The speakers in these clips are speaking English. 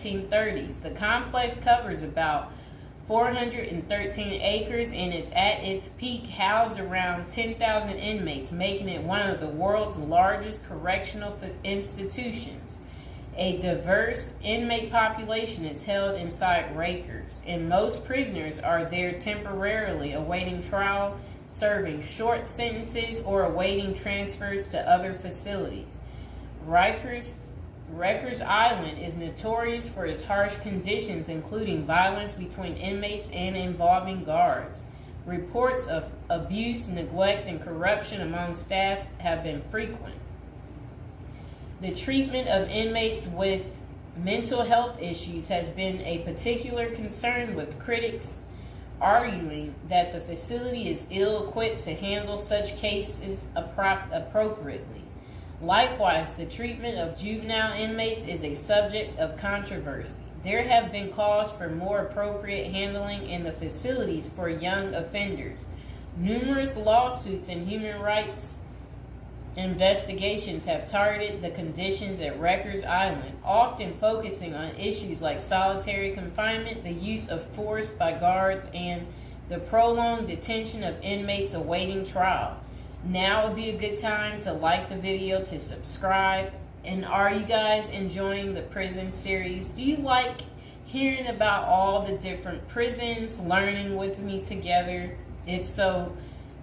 1930s. The complex covers about 413 acres and it's at its peak housed around 10,000 inmates, making it one of the world's largest correctional institutions. A diverse inmate population is held inside Rikers, and most prisoners are there temporarily awaiting trial, serving short sentences, or awaiting transfers to other facilities. Rikers Island is notorious for its harsh conditions, including violence between inmates and involving guards. Reports of abuse, neglect, and corruption among staff have been frequent. The treatment of inmates with mental health issues has been a particular concern, with critics arguing that the facility is ill-equipped to handle such cases appropriately. Likewise, the treatment of juvenile inmates is a subject of controversy. There have been calls for more appropriate handling in the facilities for young offenders. Numerous lawsuits and human rights investigations have targeted the conditions at Rikers Island, often focusing on issues like solitary confinement, the use of force by guards, and the prolonged detention of inmates awaiting trial. Now would be a good time to like the video, to subscribe. And are you guys enjoying the prison series? Do you like hearing about all the different prisons, learning with me together? If so,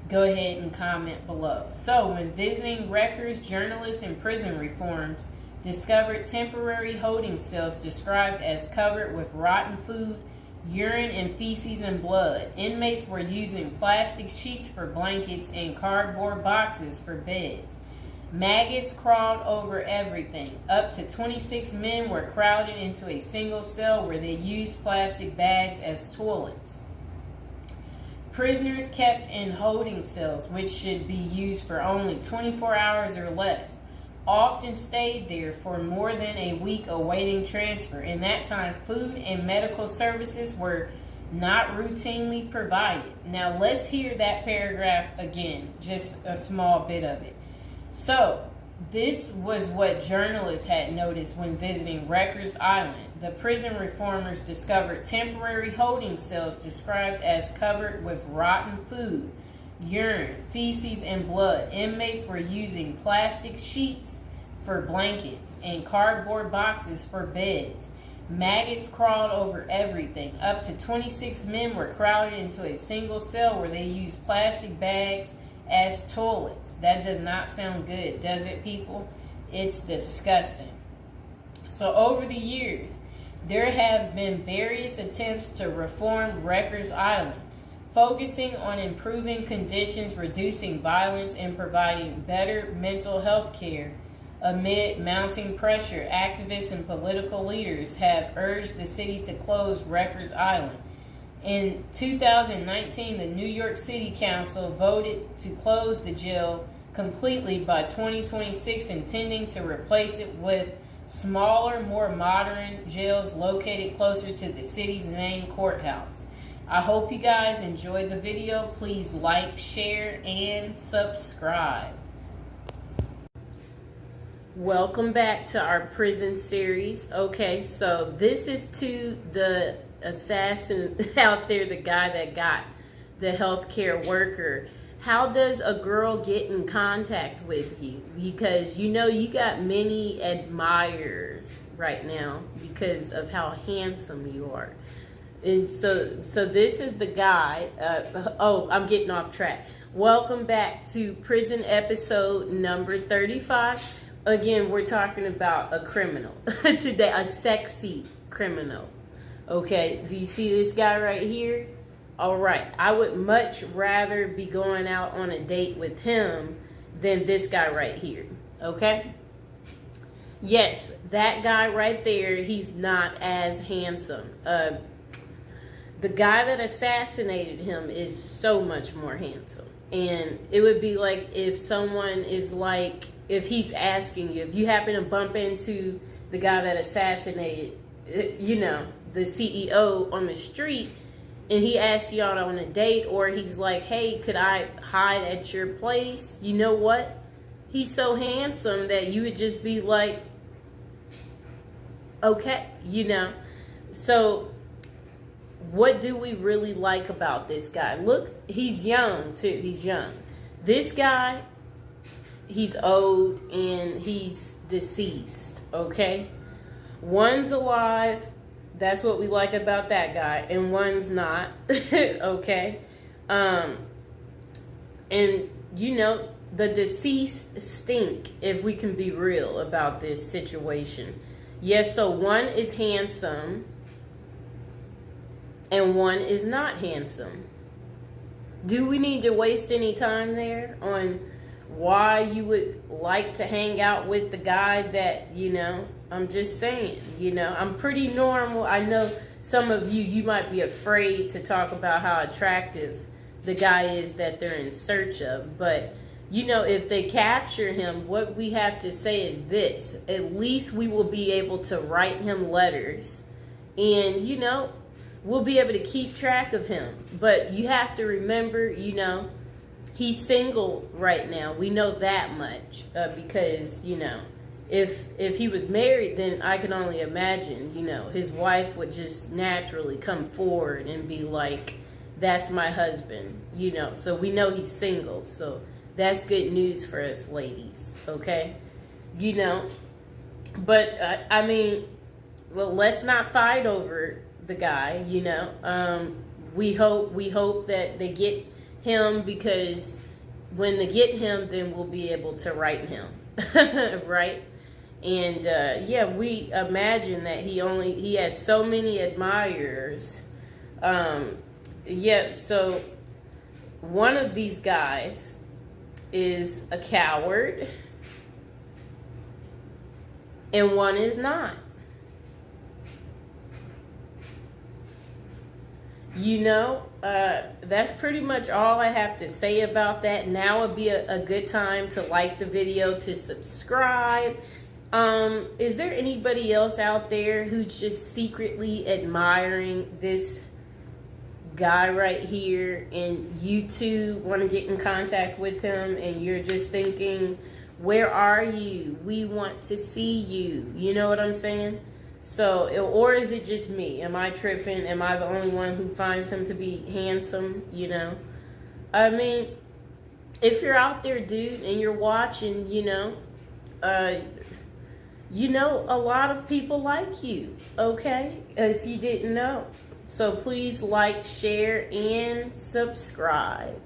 go ahead and comment below. So, when visiting Rikers, journalists and prison reforms discovered temporary holding cells described as covered with rotten food, urine and feces and blood. Inmates were using plastic sheets for blankets and cardboard boxes for beds. Maggots crawled over everything. Up to 26 men were crowded into a single cell where they used plastic bags as toilets. Prisoners kept in holding cells, which should be used for only 24 hours or less, often stayed there for more than a week awaiting transfer. In that time, food and medical services were not routinely provided. Now let's hear that paragraph again, just a small bit of it. So, this was what journalists had noticed when visiting Rikers Island. The prison reformers discovered temporary holding cells described as covered with rotten food, urine, feces, and blood. Inmates were using plastic sheets for blankets and cardboard boxes for beds. Maggots crawled over everything. Up to 26 men were crowded into a single cell where they used plastic bags as toilets. That does not sound good, does it, people? It's disgusting. So over the years, there have been various attempts to reform Rikers Island, focusing on improving conditions, reducing violence, and providing better mental health care. Amid mounting pressure, activists and political leaders have urged the city to close Rikers Island. In 2019, the New York City Council voted to close the jail completely by 2026, intending to replace it with smaller, more modern jails located closer to the city's main courthouse. I hope you guys enjoyed the video. Please like, share, and subscribe. Welcome back to our prison series. Okay, so this is to the assassin out there, the guy that got the healthcare worker. How does a girl get in contact with you? Because you know you got many admirers right now because of how handsome you are. And so this is the guy. I'm getting off track. Welcome back to prison episode number 35. Again, we're talking about a criminal today, a sexy criminal. Okay, do you see this guy right here? All right, I would much rather be going out on a date with him than this guy right here, okay? Yes, that guy right there, he's not as handsome. The guy that assassinated him is so much more handsome. And it would be like if someone is like, if he's asking you, if you happen to bump into the guy that assassinated, you know, the CEO on the street, and he asks you out on a date, or he's like, hey, could I hide at your place? You know what? He's so handsome that you would just be like, Okay, you know. So what do we really like about this guy? Look, he's young too. He's young. This guy, he's old and he's deceased. Okay, one's alive. That's what we like about that guy, and one's not. Okay, and you know, the deceased stink, if we can be real about this situation. Yes, so one is handsome and one is not handsome. Do we need to waste any time there on why you would like to hang out with the guy that, you know, I'm just saying, you know, I'm pretty normal. I know some of you might be afraid to talk about how attractive the guy is that they're in search of. But, you know, if they capture him, what we have to say is this. At least we will be able to write him letters and, you know, we'll be able to keep track of him. But you have to remember, you know, he's single right now. We know that much because, you know, if he was married, then I can only imagine, you know, his wife would just naturally come forward and be like, that's my husband, you know. So we know he's single. So that's good news for us ladies, okay? You know, but I mean, well, let's not fight over the guy, you know. We hope that they get him, because when they get him, then we'll be able to write him, right? And yeah, we imagine that he has so many admirers. Yeah, so one of these guys is a coward and one is not. You know, that's pretty much all I have to say about that. Now would be a good time to like the video, to subscribe. Is there anybody else out there who's just secretly admiring this guy right here, and you too want to get in contact with him, and you're just thinking, where are you? We want to see you. You know what I'm saying? So, or is it just me? Am I tripping? Am I the only one who finds him to be handsome? You know, I mean, if you're out there, dude, and you're watching, you know, a lot of people like you, okay? If you didn't know. So please like, share, and subscribe.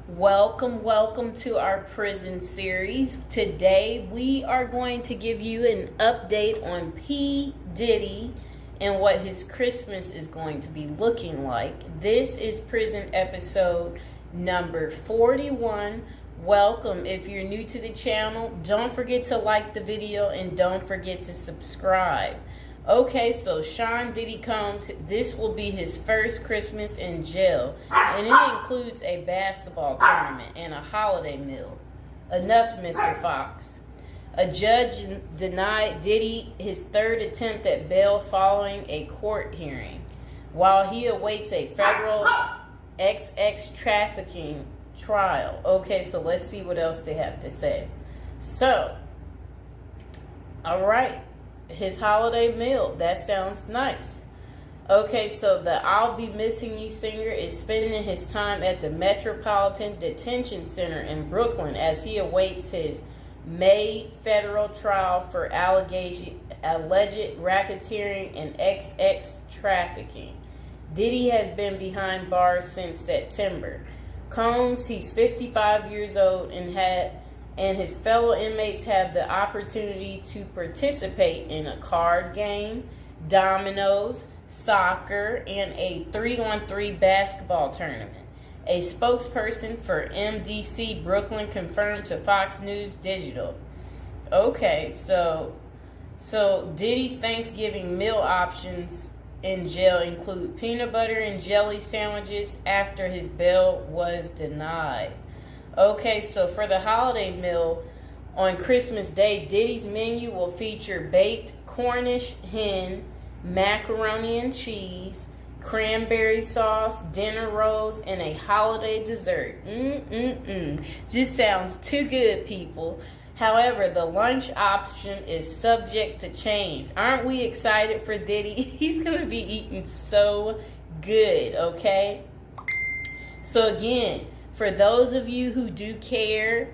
Welcome to our prison series. Today we are going to give you an update on P. Diddy and what his Christmas is going to be looking like. This is prison episode number 41. Welcome. If you're new to the channel, don't forget to like the video and don't forget to subscribe. Okay, so Sean Diddy Combs, this will be his first Christmas in jail, and it includes a basketball tournament and a holiday meal. Enough, Mr. Fox. A judge denied Diddy his third attempt at bail following a court hearing, while he awaits a federal XX trafficking trial. Okay, so let's see what else they have to say. So, all right. His holiday meal, that sounds nice. Okay, so the I'll Be Missing You singer is spending his time at the Metropolitan Detention Center in Brooklyn as he awaits his May federal trial for alleged racketeering and XX trafficking. Diddy has been behind bars since September. Combs, he's 55 years old and his fellow inmates have the opportunity to participate in a card game, dominoes, soccer, and a 3-on-3 basketball tournament. A spokesperson for MDC Brooklyn confirmed to Fox News Digital. Okay, so Diddy's Thanksgiving meal options in jail include peanut butter and jelly sandwiches after his bail was denied. Okay, so for the holiday meal on Christmas Day, Diddy's menu will feature baked Cornish hen, macaroni and cheese, cranberry sauce, dinner rolls, and a holiday dessert. Just sounds too good, people. However, the lunch option is subject to change. Aren't we excited for Diddy? He's going to be eating so good, okay? So again, for those of you who do care,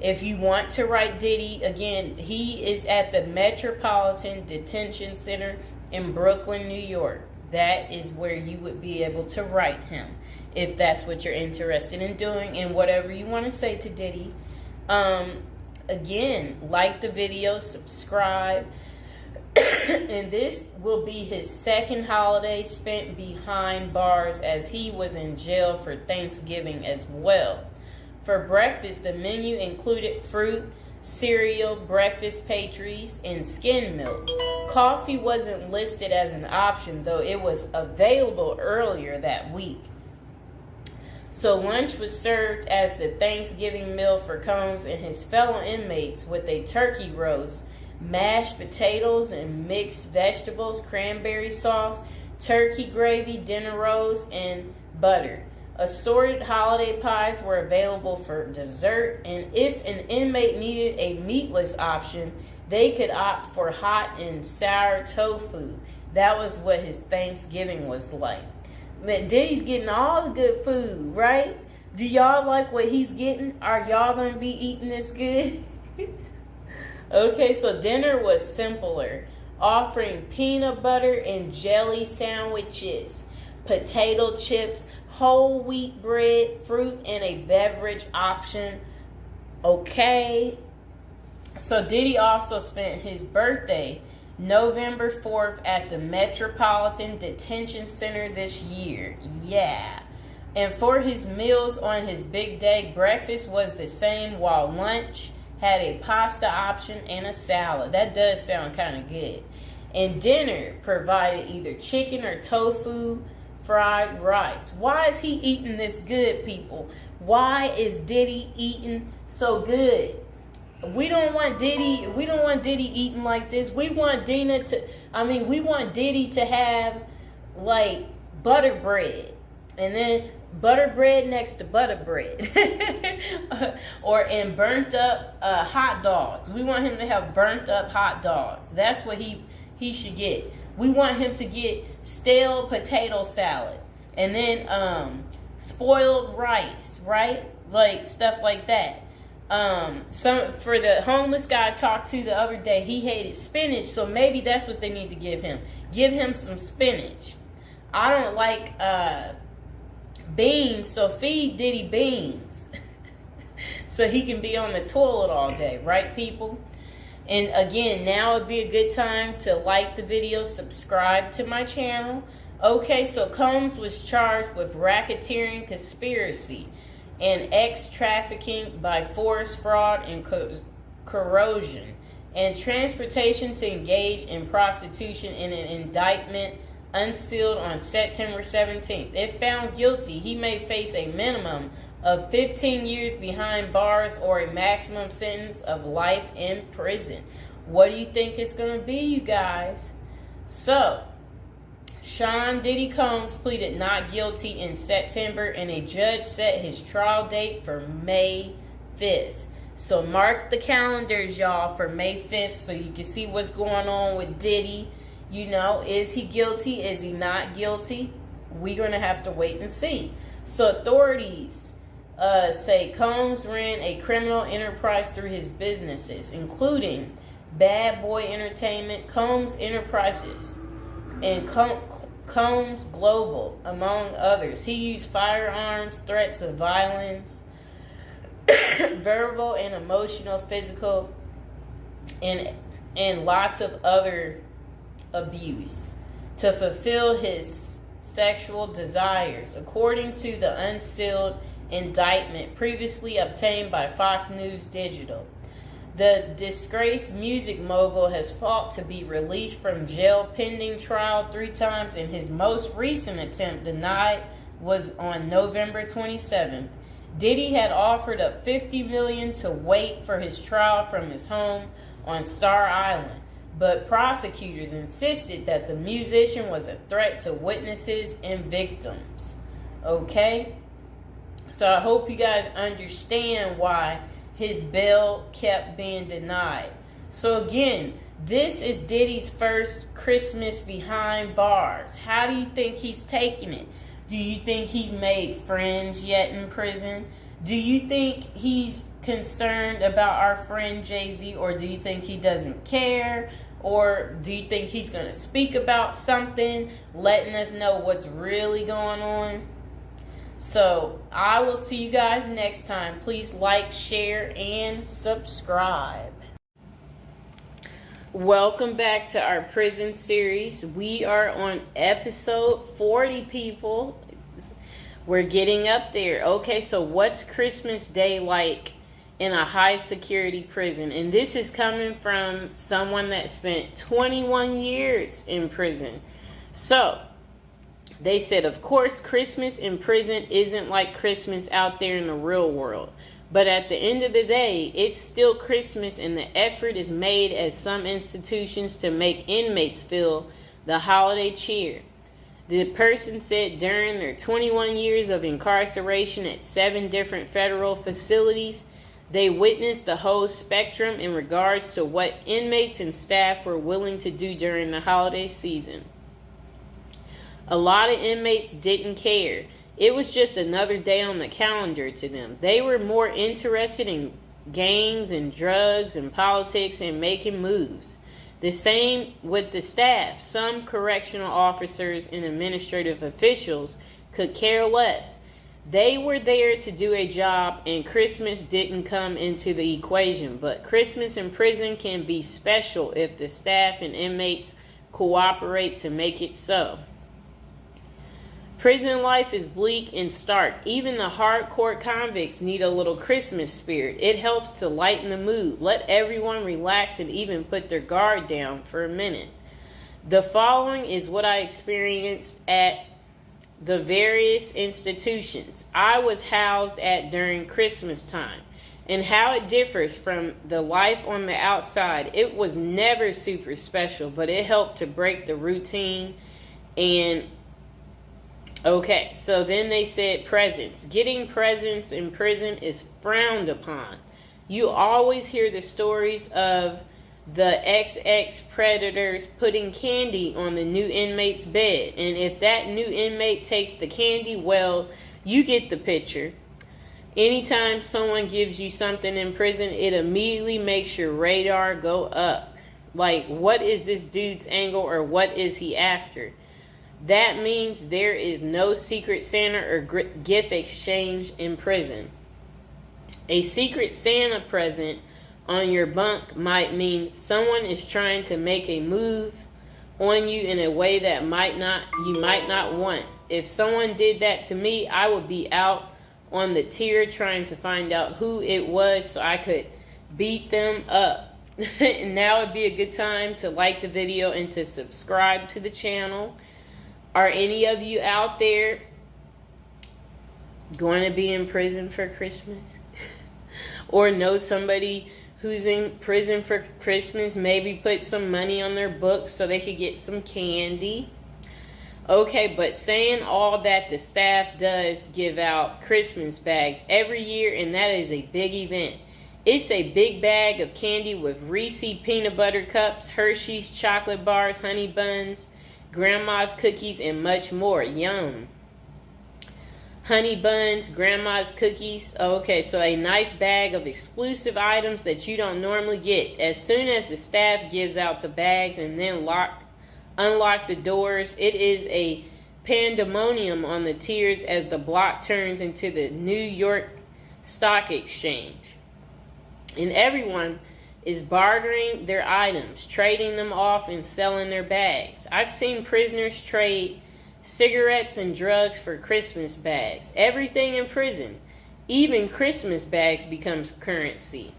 if you want to write Diddy, again, he is at the Metropolitan Detention Center in Brooklyn, New York. That is where you would be able to write him if that's what you're interested in doing, and whatever you want to say to Diddy. Again, like the video, subscribe. And this will be his second holiday spent behind bars, as he was in jail for Thanksgiving as well. For breakfast, the menu included fruit, cereal, breakfast pastries, and skim milk. Coffee wasn't listed as an option, though it was available earlier that week. So lunch was served as the Thanksgiving meal for Combs and his fellow inmates, with a turkey roast, mashed potatoes and mixed vegetables, cranberry sauce, turkey gravy, dinner rolls, and butter. Assorted holiday pies were available for dessert, and if an inmate needed a meatless option, they could opt for hot and sour tofu. That was what his Thanksgiving was like. Diddy's getting all the good food, right? Do y'all like what he's getting? Are y'all going to be eating this good? Okay, so dinner was simpler, offering peanut butter and jelly sandwiches, potato chips, whole wheat bread, fruit, and a beverage option. Okay. So Diddy also spent his birthday November 4th at the Metropolitan Detention Center this year. Yeah. And for his meals on his big day, breakfast was the same, while lunch had a pasta option and a salad. That does sound kind of good. And dinner provided either chicken or tofu, fried rice. Why is he eating this good, people? Why is Diddy eating so good? We don't want Diddy eating like this. We want Diddy to have like butter bread, and then butter bread next to butter bread. and burnt up hot dogs. We want him to have burnt up hot dogs. That's what he should get. We want him to get stale potato salad, and then spoiled rice, right? Like stuff like that. For the homeless guy I talked to the other day, he hated spinach, so maybe that's what they need to give him. Give him some spinach. I don't like beans, so feed Diddy beans. So he can be on the toilet all day, right, people? And again, now would be a good time to like the video, subscribe to my channel. Okay, so Combs was charged with racketeering, conspiracy, and trafficking by force, fraud, and corrosion, and transportation to engage in prostitution in an indictment unsealed on September 17th. If found guilty, he may face a minimum of 15 years behind bars or a maximum sentence of life in prison. What do you think it's going to be, you guys? So, Sean Diddy Combs pleaded not guilty in September, and a judge set his trial date for May 5th. So mark the calendars, y'all, for May 5th so you can see what's going on with Diddy. Is he guilty? Is he not guilty? We're going to have to wait and see. So authorities say Combs ran a criminal enterprise through his businesses, including Bad Boy Entertainment, Combs Enterprises, and Combs Global, among others. He used firearms, threats of violence, verbal and emotional, physical, and lots of other abuse to fulfill his sexual desires, according to the unsealed indictment previously obtained by Fox News Digital. The disgraced music mogul has fought to be released from jail pending trial 3 times, and his most recent attempt, denied, was on November 27th. Diddy had offered up $50 million to wait for his trial from his home on Star Island, but prosecutors insisted that the musician was a threat to witnesses and victims. Okay? So I hope you guys understand why his bail kept being denied. So again, this is Diddy's first Christmas behind bars. How do you think he's taking it? Do you think he's made friends yet in prison? Do you think he's concerned about our friend Jay-Z, or do you think he doesn't care? Or do you think he's going to speak about something, letting us know what's really going on? So, I will see you guys next time. Please like, share, and subscribe. Welcome back to our prison series. We are on episode 40, people. We're getting up there. Okay, so what's Christmas Day like in a high security prison? And this is coming from someone that spent 21 years in prison. So, they said, of course, Christmas in prison isn't like Christmas out there in the real world. But at the end of the day, it's still Christmas, and the effort is made at some institutions to make inmates feel the holiday cheer. The person said during their 21 years of incarceration at 7 different federal facilities, they witnessed the whole spectrum in regards to what inmates and staff were willing to do during the holiday season. A lot of inmates didn't care. It was just another day on the calendar to them. They were more interested in gangs and drugs and politics and making moves. The same with the staff. Some correctional officers and administrative officials could care less. They were there to do a job, and Christmas didn't come into the equation. But Christmas in prison can be special if the staff and inmates cooperate to make it so. Prison life is bleak and stark. Even the hardcore convicts need a little Christmas spirit. It helps to lighten the mood, let everyone relax, and even put their guard down for a minute. The following is what I experienced at the various institutions I was housed at during Christmas time, and how it differs from the life on the outside. It was never super special, but it helped to break the routine. And okay, so then they said presents. Getting presents in prison is frowned upon. You always hear the stories of the XX predators putting candy on the new inmate's bed. And if that new inmate takes the candy, well, you get the picture. Anytime someone gives you something in prison, it immediately makes your radar go up. Like, what is this dude's angle, or what is he after? That means there is no secret Santa or gift exchange in prison. A secret Santa present on your bunk might mean someone is trying to make a move on you in a way that you might not want. If someone did that to me, I would be out on the tier trying to find out who it was so I could beat them up. And now would be a good time to like the video and to subscribe to the channel. Are any of you out there going to be in prison for Christmas? Or know somebody who's in prison for Christmas? Maybe put some money on their books so they could get some candy. Okay, but saying all that, the staff does give out Christmas bags every year, and that is a big event. It's a big bag of candy with Reese's peanut butter cups, Hershey's chocolate bars, honey buns, grandma's cookies, and much more. Yum. Honey buns, grandma's cookies. Okay, so a nice bag of exclusive items that you don't normally get. As soon as the staff gives out the bags and then unlock the doors, it is a pandemonium on the tiers as the block turns into the New York Stock Exchange. And everyone is bartering their items, trading them off and selling their bags. I've seen prisoners trade cigarettes and drugs for Christmas bags. Everything in prison, even Christmas bags, becomes currency.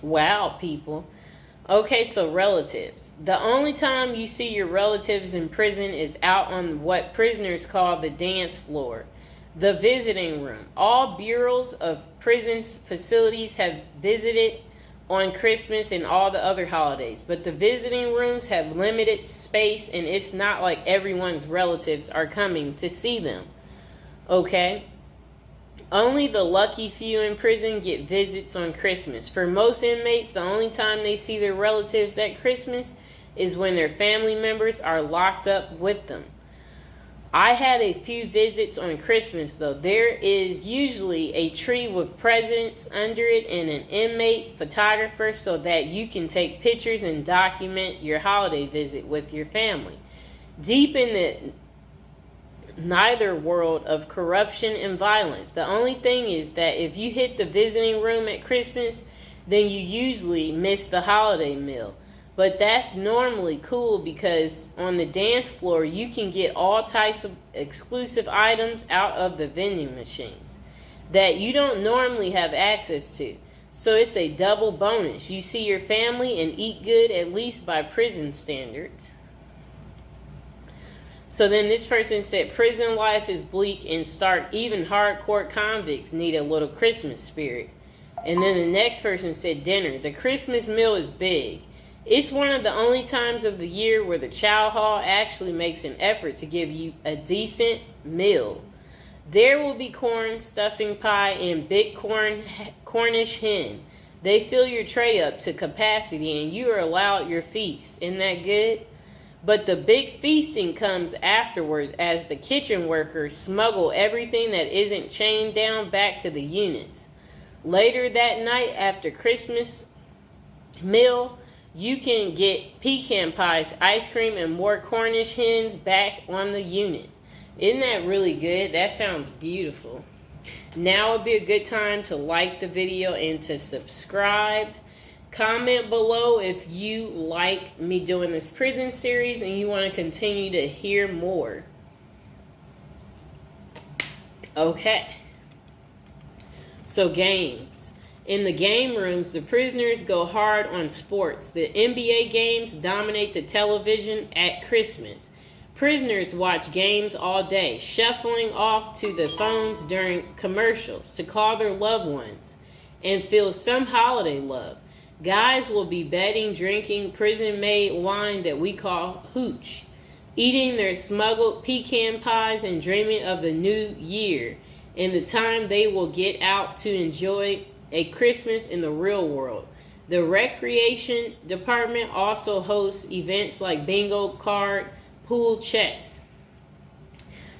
Wow, people. Okay, so relatives. The only time you see your relatives in prison is out on what prisoners call the dance floor, the visiting room. All bureaus of prison facilities have visited on Christmas and all the other holidays, but the visiting rooms have limited space, and it's not like everyone's relatives are coming to see them. Okay? Only the lucky few in prison get visits on Christmas. For most inmates, the only time they see their relatives at Christmas is when their family members are locked up with them. I had a few visits on Christmas, though. There is usually a tree with presents under it and an inmate photographer so that you can take pictures and document your holiday visit with your family. Deep in the neither world of corruption and violence, the only thing is that if you hit the visiting room at Christmas, then you usually miss the holiday meal. But that's normally cool because on the dance floor, you can get all types of exclusive items out of the vending machines that you don't normally have access to. So it's a double bonus. You see your family and eat good, at least by prison standards. So then this person said, prison life is bleak and stark. Even hardcore convicts need a little Christmas spirit. And then the next person said, dinner. The Christmas meal is big. It's one of the only times of the year where the chow hall actually makes an effort to give you a decent meal. There will be corn, stuffing pie, and big Cornish hen. They fill your tray up to capacity and you are allowed your feast. Isn't that good? But the big feasting comes afterwards as the kitchen workers smuggle everything that isn't chained down back to the units. Later that night after Christmas meal, you can get pecan pies, ice cream, and more Cornish hens back on the unit. Isn't that really good? That sounds beautiful. Now would be a good time to like the video and to subscribe. Comment below if you like me doing this prison series and you want to continue to hear more. Okay. So games. In the game rooms, the prisoners go hard on sports. The NBA games dominate the television at Christmas. Prisoners watch games all day, shuffling off to the phones during commercials to call their loved ones and feel some holiday love. Guys will be betting, drinking prison-made wine that we call hooch, eating their smuggled pecan pies and dreaming of the new year and the time they will get out to enjoy a Christmas in the real world. The recreation department also hosts events like bingo card, pool, chess,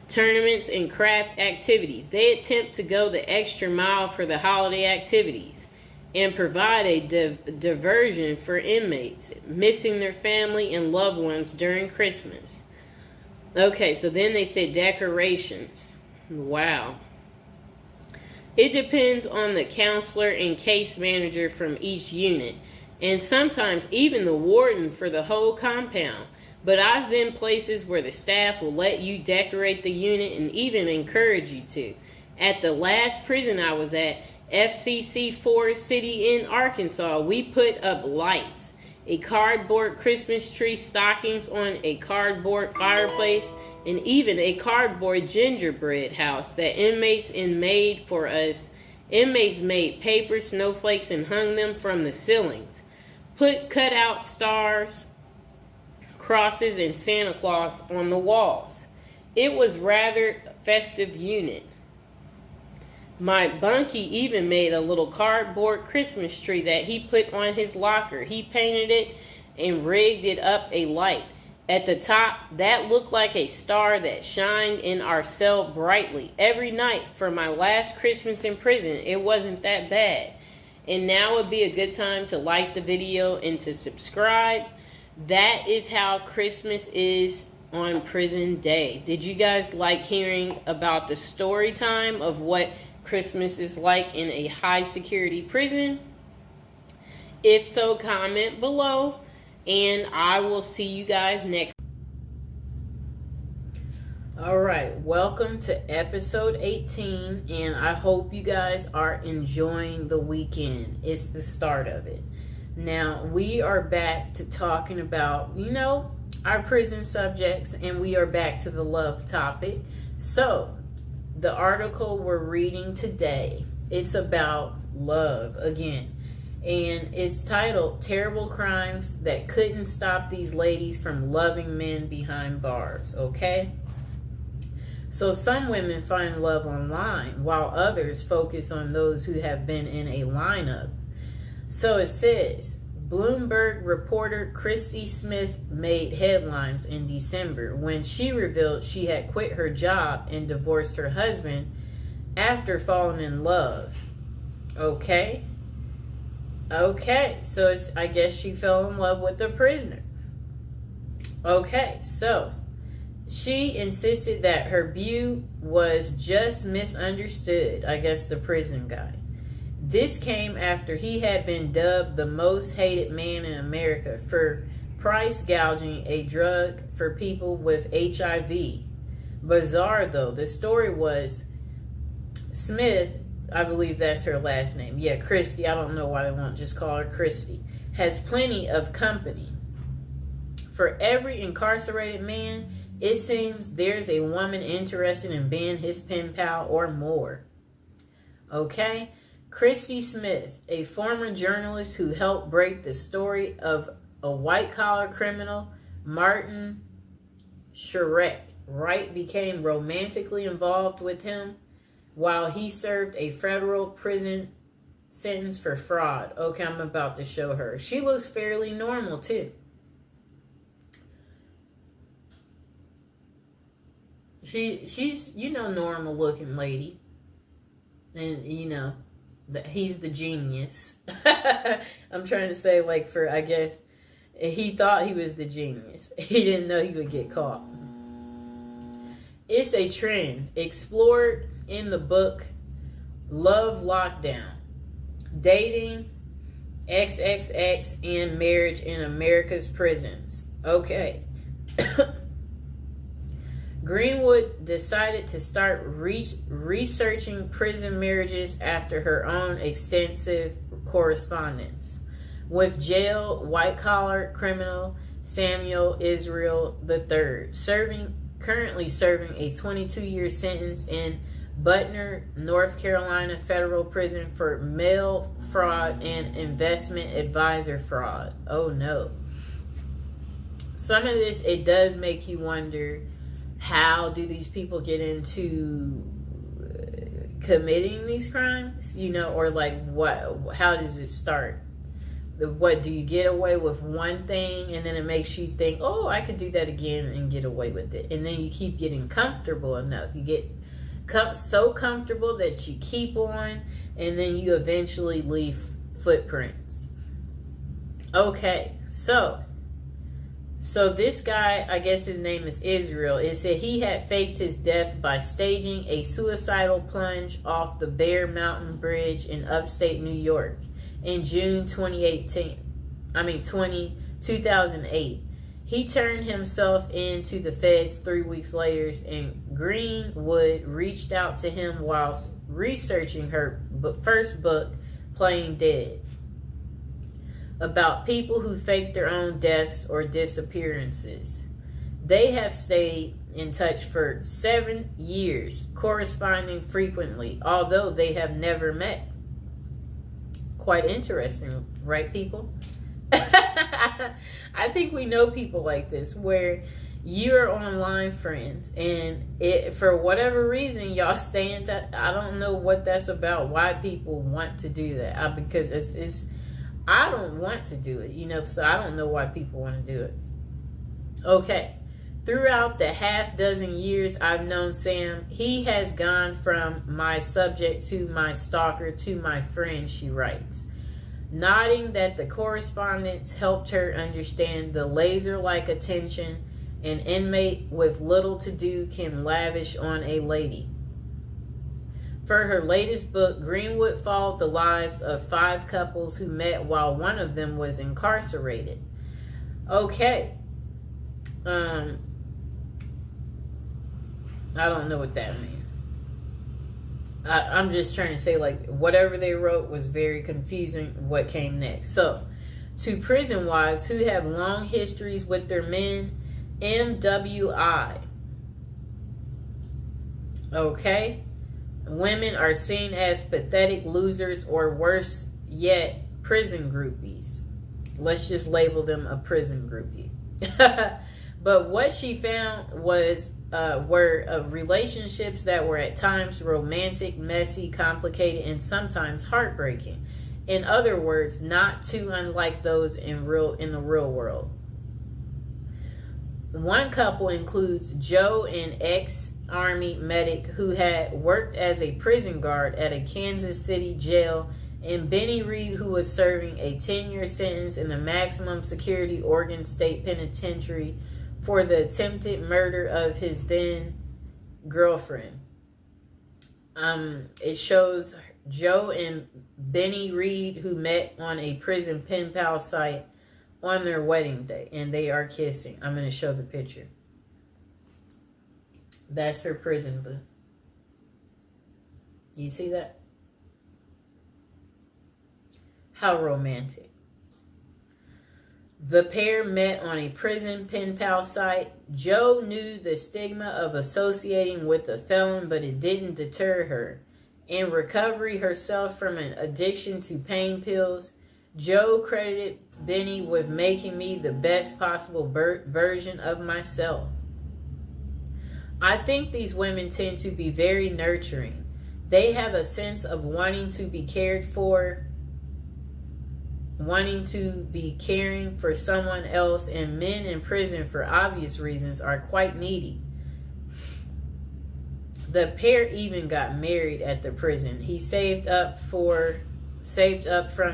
tournaments, and craft activities. They attempt to go the extra mile for the holiday activities and provide a diversion for inmates missing their family and loved ones during Christmas. Okay, so then they said decorations. Wow. It depends on the counselor and case manager from each unit, and sometimes even the warden for the whole compound. But I've been places where the staff will let you decorate the unit and even encourage you to. At the last prison I was at, FCC Forest City in Arkansas, we put up lights, a cardboard Christmas tree, stockings on a cardboard fireplace, and even a cardboard gingerbread house that inmates made for us. Inmates made paper snowflakes and hung them from the ceilings. Put cutout stars, crosses, and Santa Claus on the walls. It was rather festive unit. My bunkie even made a little cardboard Christmas tree that he put on his locker. He painted it and rigged it up a light. At the top, that looked like a star that shined in our cell brightly. Every night for my last Christmas in prison, it wasn't that bad. And now would be a good time to like the video and to subscribe. That is how Christmas is on prison day. Did you guys like hearing about the story time of what Christmas is like in a high security prison? If so, comment below. And I will see you guys next. Alright, welcome to episode 18. And I hope you guys are enjoying the weekend. It's the start of it. Now, we are back to talking about, our prison subjects. And we are back to the love topic. So, the article we're reading today, it's about love again. And it's titled, Terrible Crimes That Couldn't Stop These Ladies from Loving Men Behind Bars, okay? So some women find love online, while others focus on those who have been in a lineup. So it says, Bloomberg reporter Christy Smith made headlines in December when she revealed she had quit her job and divorced her husband after falling in love. Okay, so I guess she fell in love with a prisoner. Okay, so she insisted that her view was just misunderstood, I guess the prison guy. This came after he had been dubbed the most hated man in America for price gouging a drug for people with HIV. Bizarre though, the story was Smith, I believe that's her last name. Yeah, Christy, I don't know why they won't just call her Christy, has plenty of company. For every incarcerated man, it seems there's a woman interested in being his pen pal or more. Okay? Christy Smith, a former journalist who helped break the story of a white-collar criminal, Martin Shkreli, Wright became romantically involved with him while he served a federal prison sentence for fraud. Okay, I'm about to show her. She looks fairly normal, too. She's, normal looking lady. And, he's the genius. I'm trying to say, I guess, he thought he was the genius. He didn't know he would get caught. It's a trend explored in the book Love Lockdown, Dating, XXX, and Marriage in America's Prisons. Okay. Greenwood decided to start researching prison marriages after her own extensive correspondence with jail white-collar criminal Samuel Israel III, currently serving a 22-year sentence in Butner, North Carolina federal prison for mail fraud and investment advisor fraud. Oh no. Some of this, it does make you wonder, how do these people get into committing these crimes? Or what? How does it start? What do you get away with one thing, and then it makes you think, oh, I could do that again and get away with it, and then you keep getting comfortable enough. You get so comfortable that you keep on, and then you eventually leave footprints. Okay, so this guy, I guess his name is Israel, it said he had faked his death by staging a suicidal plunge off the Bear Mountain Bridge in upstate New York in June 2008. He turned himself in to the feds 3 weeks later, and Greenwood reached out to him whilst researching her first book, Playing Dead, about people who fake their own deaths or disappearances. They have stayed in touch for 7 years, corresponding frequently, although they have never met. Quite interesting, right, people? I think we know people like this, where you're online friends, and for whatever reason, y'all stay in touch. I don't know what that's about, why people want to do that, because it's I don't want to do it, so I don't know why people want to do it. Okay. Throughout the half dozen years I've known Sam, he has gone from my subject to my stalker to my friend, she writes, nodding that the correspondence helped her understand the laser-like attention an inmate with little to do can lavish on a lady. For her latest book, Greenwood followed the lives of 5 couples who met while one of them was incarcerated. Okay. I don't know what that means. I'm just trying to say, whatever they wrote was very confusing what came next. So, to prison wives who have long histories with their men, MWI. Okay? Women are seen as pathetic losers, or worse yet, prison groupies. Let's just label them a prison groupie. But what she found was were relationships that were at times romantic, messy, complicated, and sometimes heartbreaking. In other words, not too unlike those in the real world. One couple includes Joe, an ex-Army medic who had worked as a prison guard at a Kansas City jail, and Benny Reed, who was serving a 10-year sentence in the maximum security Oregon State Penitentiary for the attempted murder of his then girlfriend. It shows Joe and Benny Reed, who met on a prison pen pal site on their wedding day, and they are kissing. I'm going to show the picture. That's her prison boo. You see that? How romantic. The pair met on a prison pen pal site. Joe knew the stigma of associating with a felon, but it didn't deter her. In recovery herself from an addiction to pain pills, Joe credited Benny with making me the best possible version of myself. I think these women tend to be very nurturing. They have a sense of wanting to be cared for, wanting to be caring for someone else, and men in prison, for obvious reasons, are quite needy. The pair even got married at the prison. He saved up from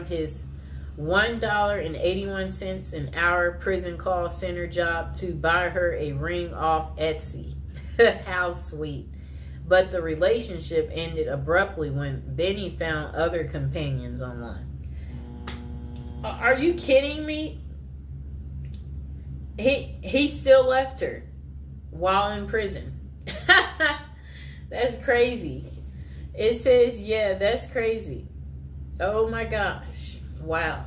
his $1.81 an hour prison call center job to buy her a ring off Etsy. How sweet. But the relationship ended abruptly when Benny found other companions online. Are you kidding me? He still left her while in prison. That's crazy. It says, yeah, that's crazy. Oh my gosh. Wow.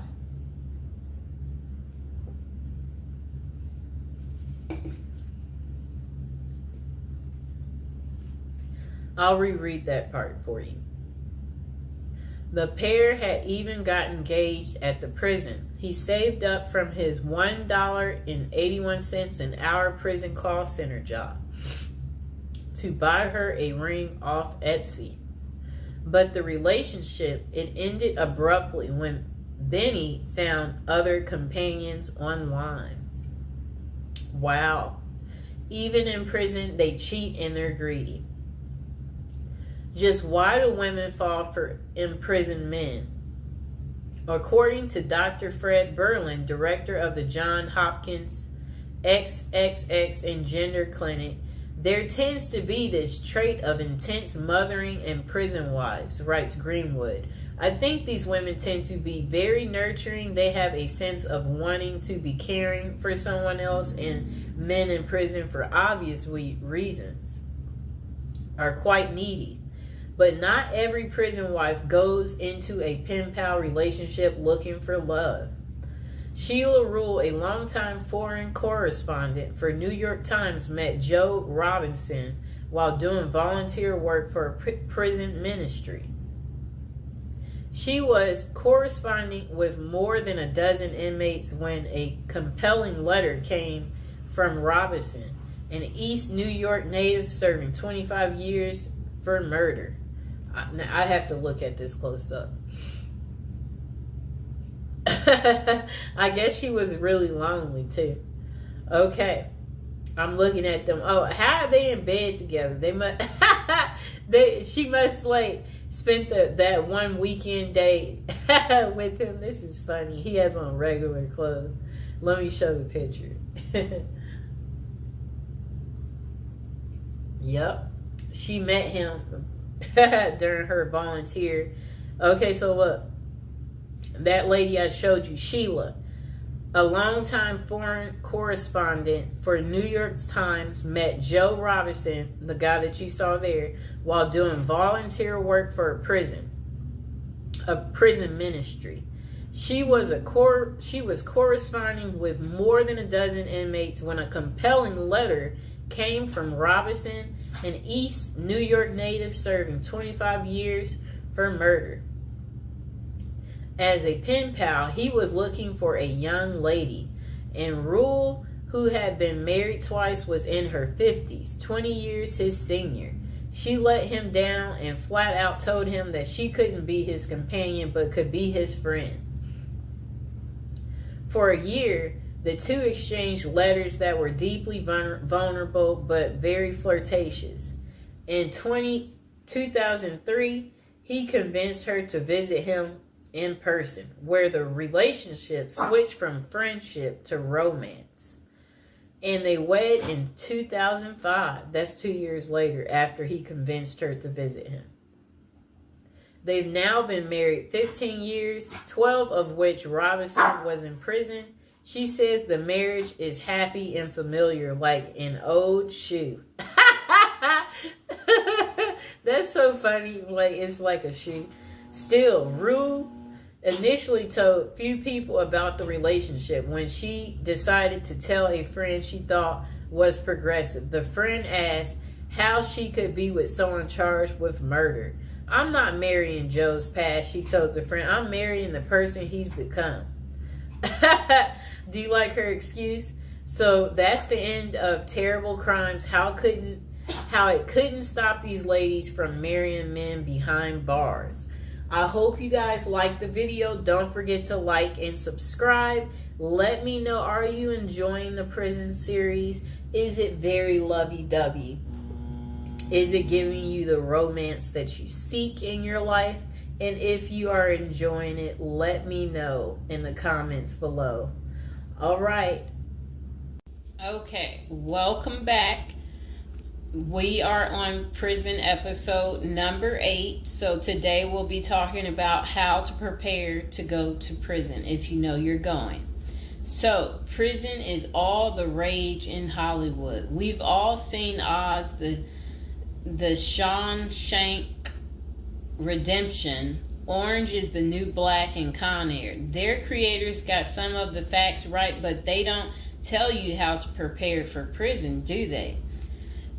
I'll reread that part for you. The pair had even got engaged at the prison. He saved up from his $1.81 an hour prison call center job to buy her a ring off Etsy. But the relationship, it ended abruptly when Benny found other companions online. Wow. Even in prison, they cheat and they're greedy. Just why do women fall for imprisoned men? According to Dr. Fred Berlin, director of the Johns Hopkins XXX and Gender Clinic, there tends to be this trait of intense mothering in prison wives, writes Greenwood. I think these women tend to be very nurturing. They have a sense of wanting to be caring for someone else, and men in prison, for obvious reasons, are quite needy. But not every prison wife goes into a pen pal relationship looking for love. Sheila Rule, a longtime foreign correspondent for New York Times, met Joe Robinson while doing volunteer work for a prison ministry. She was corresponding with more than a dozen inmates when a compelling letter came from Robinson, an East New York native serving 25 years for murder. I have to look at this close up. I guess she was really lonely too. Okay, I'm looking at them. Oh, how are they in bed together? They must. She must like spent that one weekend day with him. This is funny. He has on regular clothes. Let me show the picture. Yep, she met him during her volunteer. Okay, so look. That lady I showed you, Sheila, a longtime foreign correspondent for New York Times, met Joe Robinson, the guy that you saw there, while doing volunteer work for a prison ministry. She was corresponding with more than a dozen inmates when a compelling letter came from Robinson, an East New York native serving 25 years for murder. As a pen pal, he was looking for a young lady, and Rule, who had been married twice, was in her 50s, 20 years his senior. She let him down and flat out told him that she couldn't be his companion but could be his friend. For a year, the two exchanged letters that were deeply vulnerable but very flirtatious. In 2003, he convinced her to visit him in person, where the relationship switched from friendship to romance. And they wed in 2005. That's 2 years later after he convinced her to visit him. They've now been married 15 years, 12 of which Robinson was in prison. She says the marriage is happy and familiar like an old shoe. That's so funny. Like, it's like a shoe. Still, Rue initially told few people about the relationship. When she decided to tell a friend she thought was progressive, the friend asked how she could be with someone charged with murder. I'm not marrying Joe's past, she told the friend. I'm marrying the person he's become. Do you like her excuse? So that's the end of Terrible Crimes. How it couldn't stop these ladies from marrying men behind bars. I hope you guys liked the video. Don't forget to like and subscribe. Let me know, are you enjoying the prison series? Is it very lovey-dovey? Is it giving you the romance that you seek in your life? And if you are enjoying it, let me know in the comments below. All right. Okay, welcome back. We are on prison episode number 8. So today we'll be talking about how to prepare to go to prison if you know you're going. So prison is all the rage in Hollywood. We've all seen Oz, the Shawshank Redemption, Orange is the New Black, and Con Air. Their creators got some of the facts right, but they don't tell you how to prepare for prison, do they?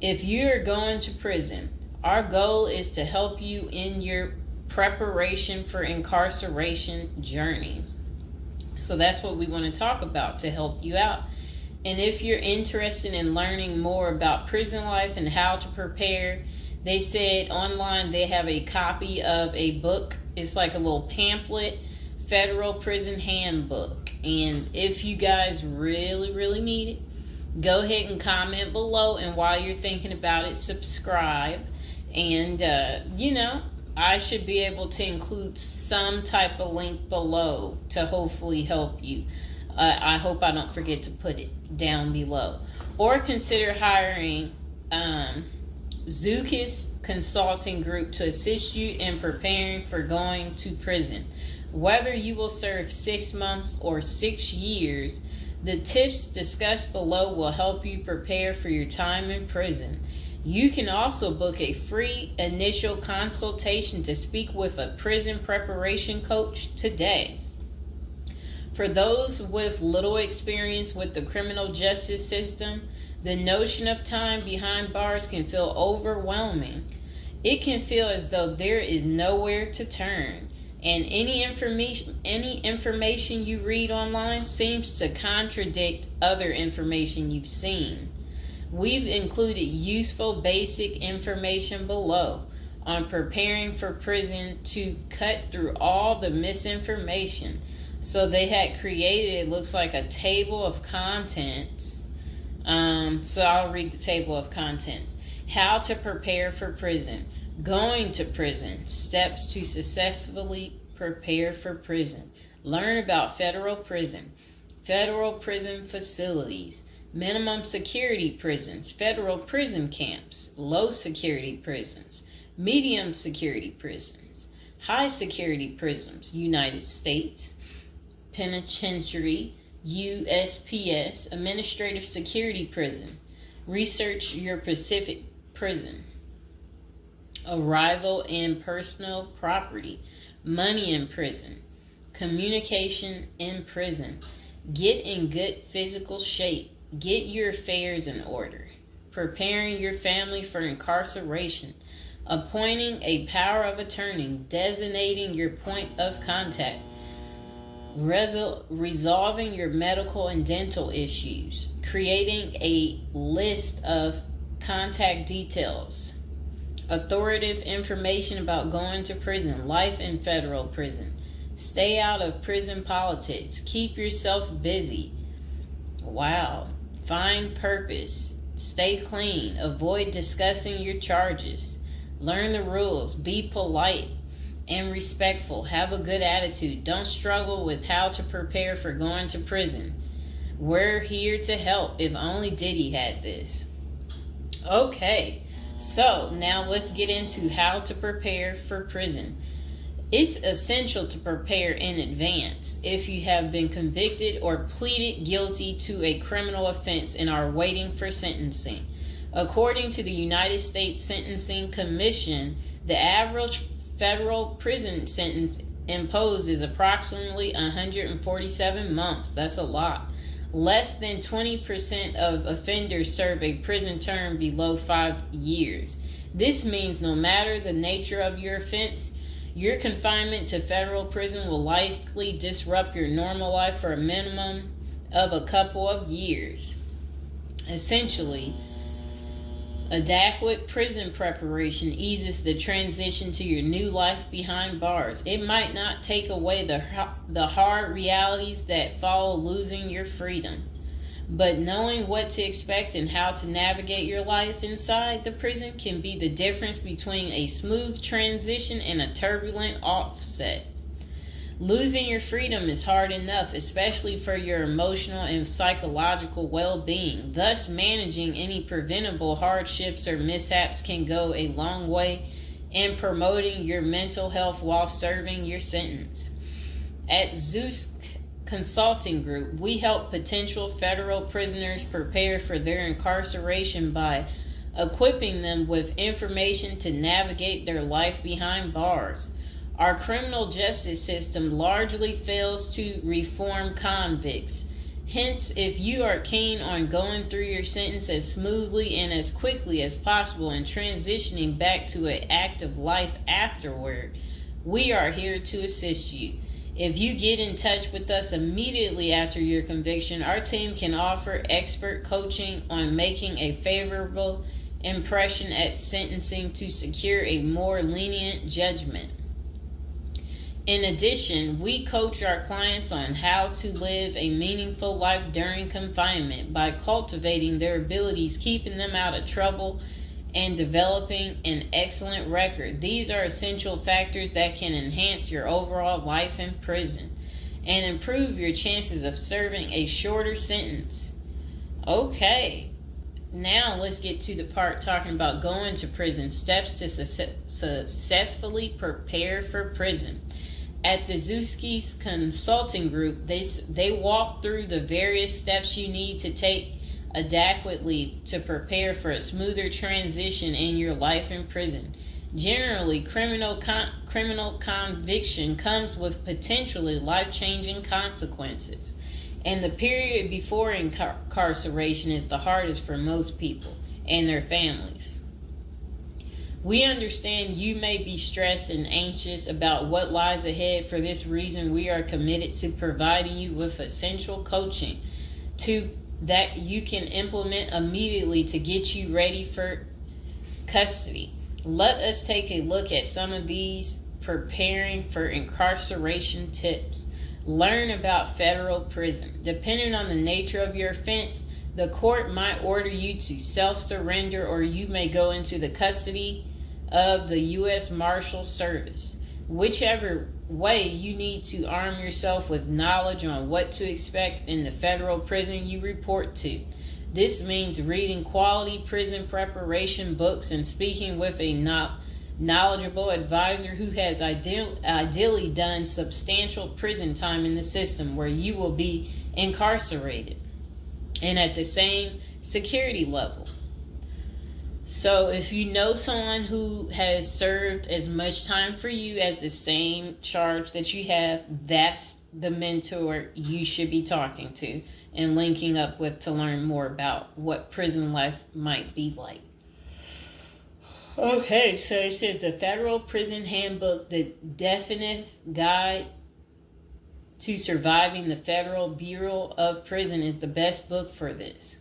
If you're going to prison, our goal is to help you in your preparation for incarceration journey. So that's what we want to talk about to help you out. And if you're interested in learning more about prison life and how to prepare, they said online they have a copy of a book. It's like a little pamphlet, Federal Prison Handbook. And if you guys really, really need it, go ahead and comment below, and while you're thinking about it, subscribe. And I should be able to include some type of link below to hopefully help you. I hope I don't forget to put it down below. Or consider hiring Zukis Consulting Group to assist you in preparing for going to prison. Whether you will serve 6 months or 6 years, the tips discussed below will help you prepare for your time in prison. You can also book a free initial consultation to speak with a prison preparation coach today. For those with little experience with the criminal justice system, the notion of time behind bars can feel overwhelming. It can feel as though there is nowhere to turn, and any information you read online seems to contradict other information you've seen. We've included useful basic information below on preparing for prison to cut through all the misinformation. So they had created, it looks like a table of contents. So I'll read the table of contents. How to prepare for prison. Going to prison. Steps to successfully prepare for prison. Learn about federal prison. Federal prison facilities. Minimum security prisons. Federal prison camps. Low security prisons. Medium security prisons. High security prisons. United States Penitentiary. USPS. Administrative security prison. Research your Pacific prison. Arrival and personal property. Money in prison. Communication in prison. Get in good physical shape. Get your affairs in order. Preparing your family for incarceration. Appointing a power of attorney. Designating your point of contact. Resolving your medical and dental issues. Creating a list of contact details. Authoritative information about going to prison. Life in federal prison. Stay out of prison politics. Keep yourself busy. Wow. Find purpose. Stay clean. Avoid discussing your charges. Learn the rules. Be polite and respectful. Have a good attitude. Don't struggle with how to prepare for going to prison. We're here to help. If only Diddy had this. Okay, so now let's get into how to prepare for prison. It's essential to prepare in advance if you have been convicted or pleaded guilty to a criminal offense and are waiting for sentencing. According to the United States Sentencing Commission, the average federal prison sentence imposed is approximately 147 months. That's a lot. Less than 20% of offenders serve a prison term below 5 years. This means no matter the nature of your offense, your confinement to federal prison will likely disrupt your normal life for a minimum of a couple of years. Essentially, adequate prison preparation eases the transition to your new life behind bars. It might not take away the hard realities that follow losing your freedom, but knowing what to expect and how to navigate your life inside the prison can be the difference between a smooth transition and a turbulent offset. Losing your freedom is hard enough, especially for your emotional and psychological well-being. Thus, managing any preventable hardships or mishaps can go a long way in promoting your mental health while serving your sentence. At Zeus Consulting Group, we help potential federal prisoners prepare for their incarceration by equipping them with information to navigate their life behind bars. Our criminal justice system largely fails to reform convicts. Hence, if you are keen on going through your sentence as smoothly and as quickly as possible and transitioning back to an active life afterward, we are here to assist you. If you get in touch with us immediately after your conviction, our team can offer expert coaching on making a favorable impression at sentencing to secure a more lenient judgment. In addition, we coach our clients on how to live a meaningful life during confinement by cultivating their abilities, keeping them out of trouble, and developing an excellent record. These are essential factors that can enhance your overall life in prison and improve your chances of serving a shorter sentence. Okay, now let's get to the part talking about going to prison, steps to successfully prepare for prison. At the Zuski's Consulting Group, they walk through the various steps you need to take adequately to prepare for a smoother transition in your life in prison. Generally, criminal conviction comes with potentially life-changing consequences, and the period before incarceration is the hardest for most people and their families. We understand you may be stressed and anxious about what lies ahead. For this reason, we are committed to providing you with essential coaching that you can implement immediately to get you ready for custody. Let us take a look at some of these preparing for incarceration tips. Learn about federal prison. Depending on the nature of your offense, the court might order you to self-surrender, or you may go into the custody of the U.S. Marshal Service. Whichever way, you need to arm yourself with knowledge on what to expect in the federal prison you report to. This means reading quality prison preparation books and speaking with a knowledgeable advisor who has ideally done substantial prison time in the system where you will be incarcerated and at the same security level. So if you know someone who has served as much time for you as the same charge that you have, that's the mentor you should be talking to and linking up with to learn more about what prison life might be like. Okay, so it says the Federal Prison Handbook, the definitive guide to Surviving the Federal Bureau of Prison is the best book for this.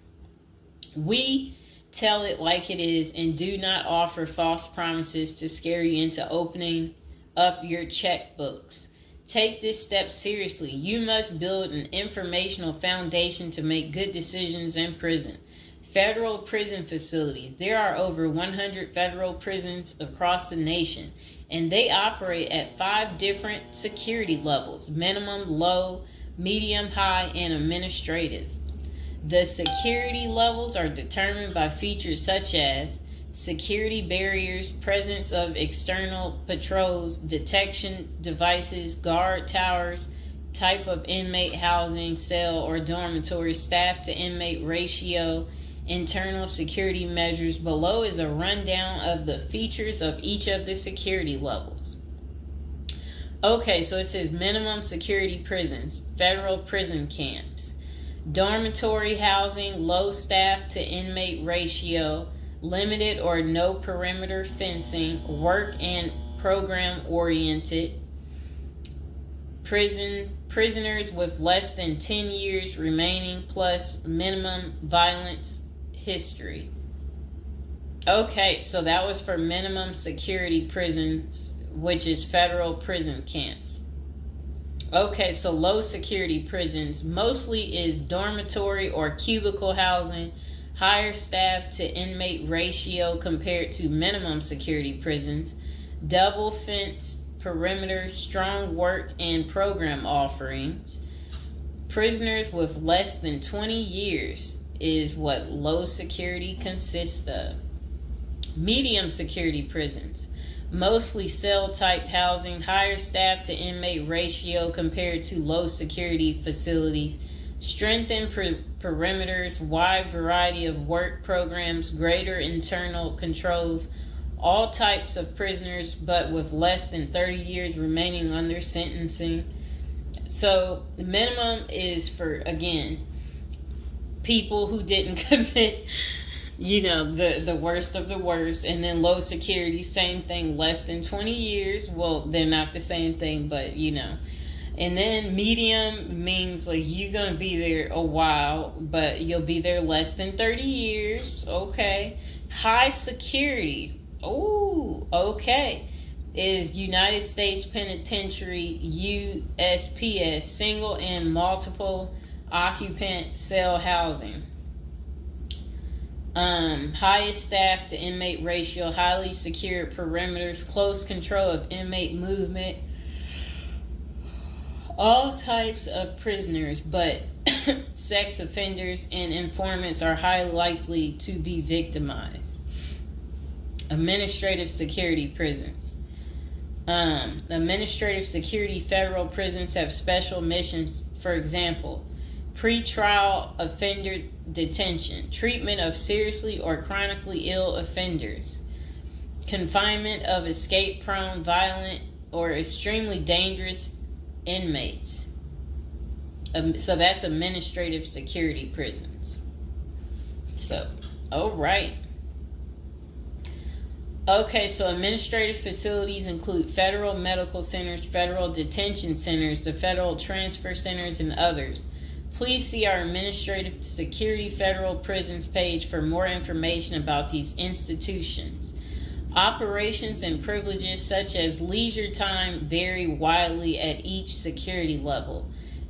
We tell it like it is and do not offer false promises to scare you into opening up your checkbooks. Take this step seriously. You must build an informational foundation to make good decisions in prison. Federal prison facilities. There are over 100 federal prisons across the nation, and they operate at 5 different security levels: minimum, low, medium, high, and administrative. The security levels are determined by features such as security barriers, presence of external patrols, detection devices, guard towers, type of inmate housing, cell or dormitory, staff to inmate ratio, internal security measures. Below is a rundown of the features of each of the security levels. Okay, so it says minimum security prisons, federal prison camps, dormitory housing, low staff to inmate ratio, limited or no perimeter fencing, work and program oriented, prisoners with less than 10 years remaining plus minimum violence history. Okay, so that was for minimum security prisons, which is federal prison camps. Okay, so low security prisons mostly is dormitory or cubicle housing, higher staff to inmate ratio compared to minimum security prisons, double fenced perimeter, strong work and program offerings. Prisoners with less than 20 years is what low security consists of. Medium security prisons, mostly cell type housing, higher staff to inmate ratio compared to low security facilities, strengthened perimeters, wide variety of work programs, greater internal controls, all types of prisoners but with less than 30 years remaining on their sentencing. So the minimum is for, again, people who didn't commit the worst of the worst. And then low security, same thing, less than 20 years. Well, they're not the same thing, but and then medium means like you're going to be there a while, but you'll be there less than 30 years. Okay. High security. Oh, okay. Is United States Penitentiary, USPS, single and multiple occupant cell housing. Highest staff to inmate ratio, highly secure perimeters, close control of inmate movement, all types of prisoners, but sex offenders and informants are highly likely to be victimized. Administrative security prisons. Administrative security federal prisons have special missions. For example, pretrial offender detention, treatment of seriously or chronically ill offenders, confinement of escape-prone, violent, or extremely dangerous inmates. So that's administrative security prisons. So, all right. Okay, so administrative facilities include federal medical centers, federal detention centers, the federal transfer centers, and others. Please see our Administrative Security Federal Prisons page for more information about these institutions. Operations and privileges such as leisure time vary widely at each security level.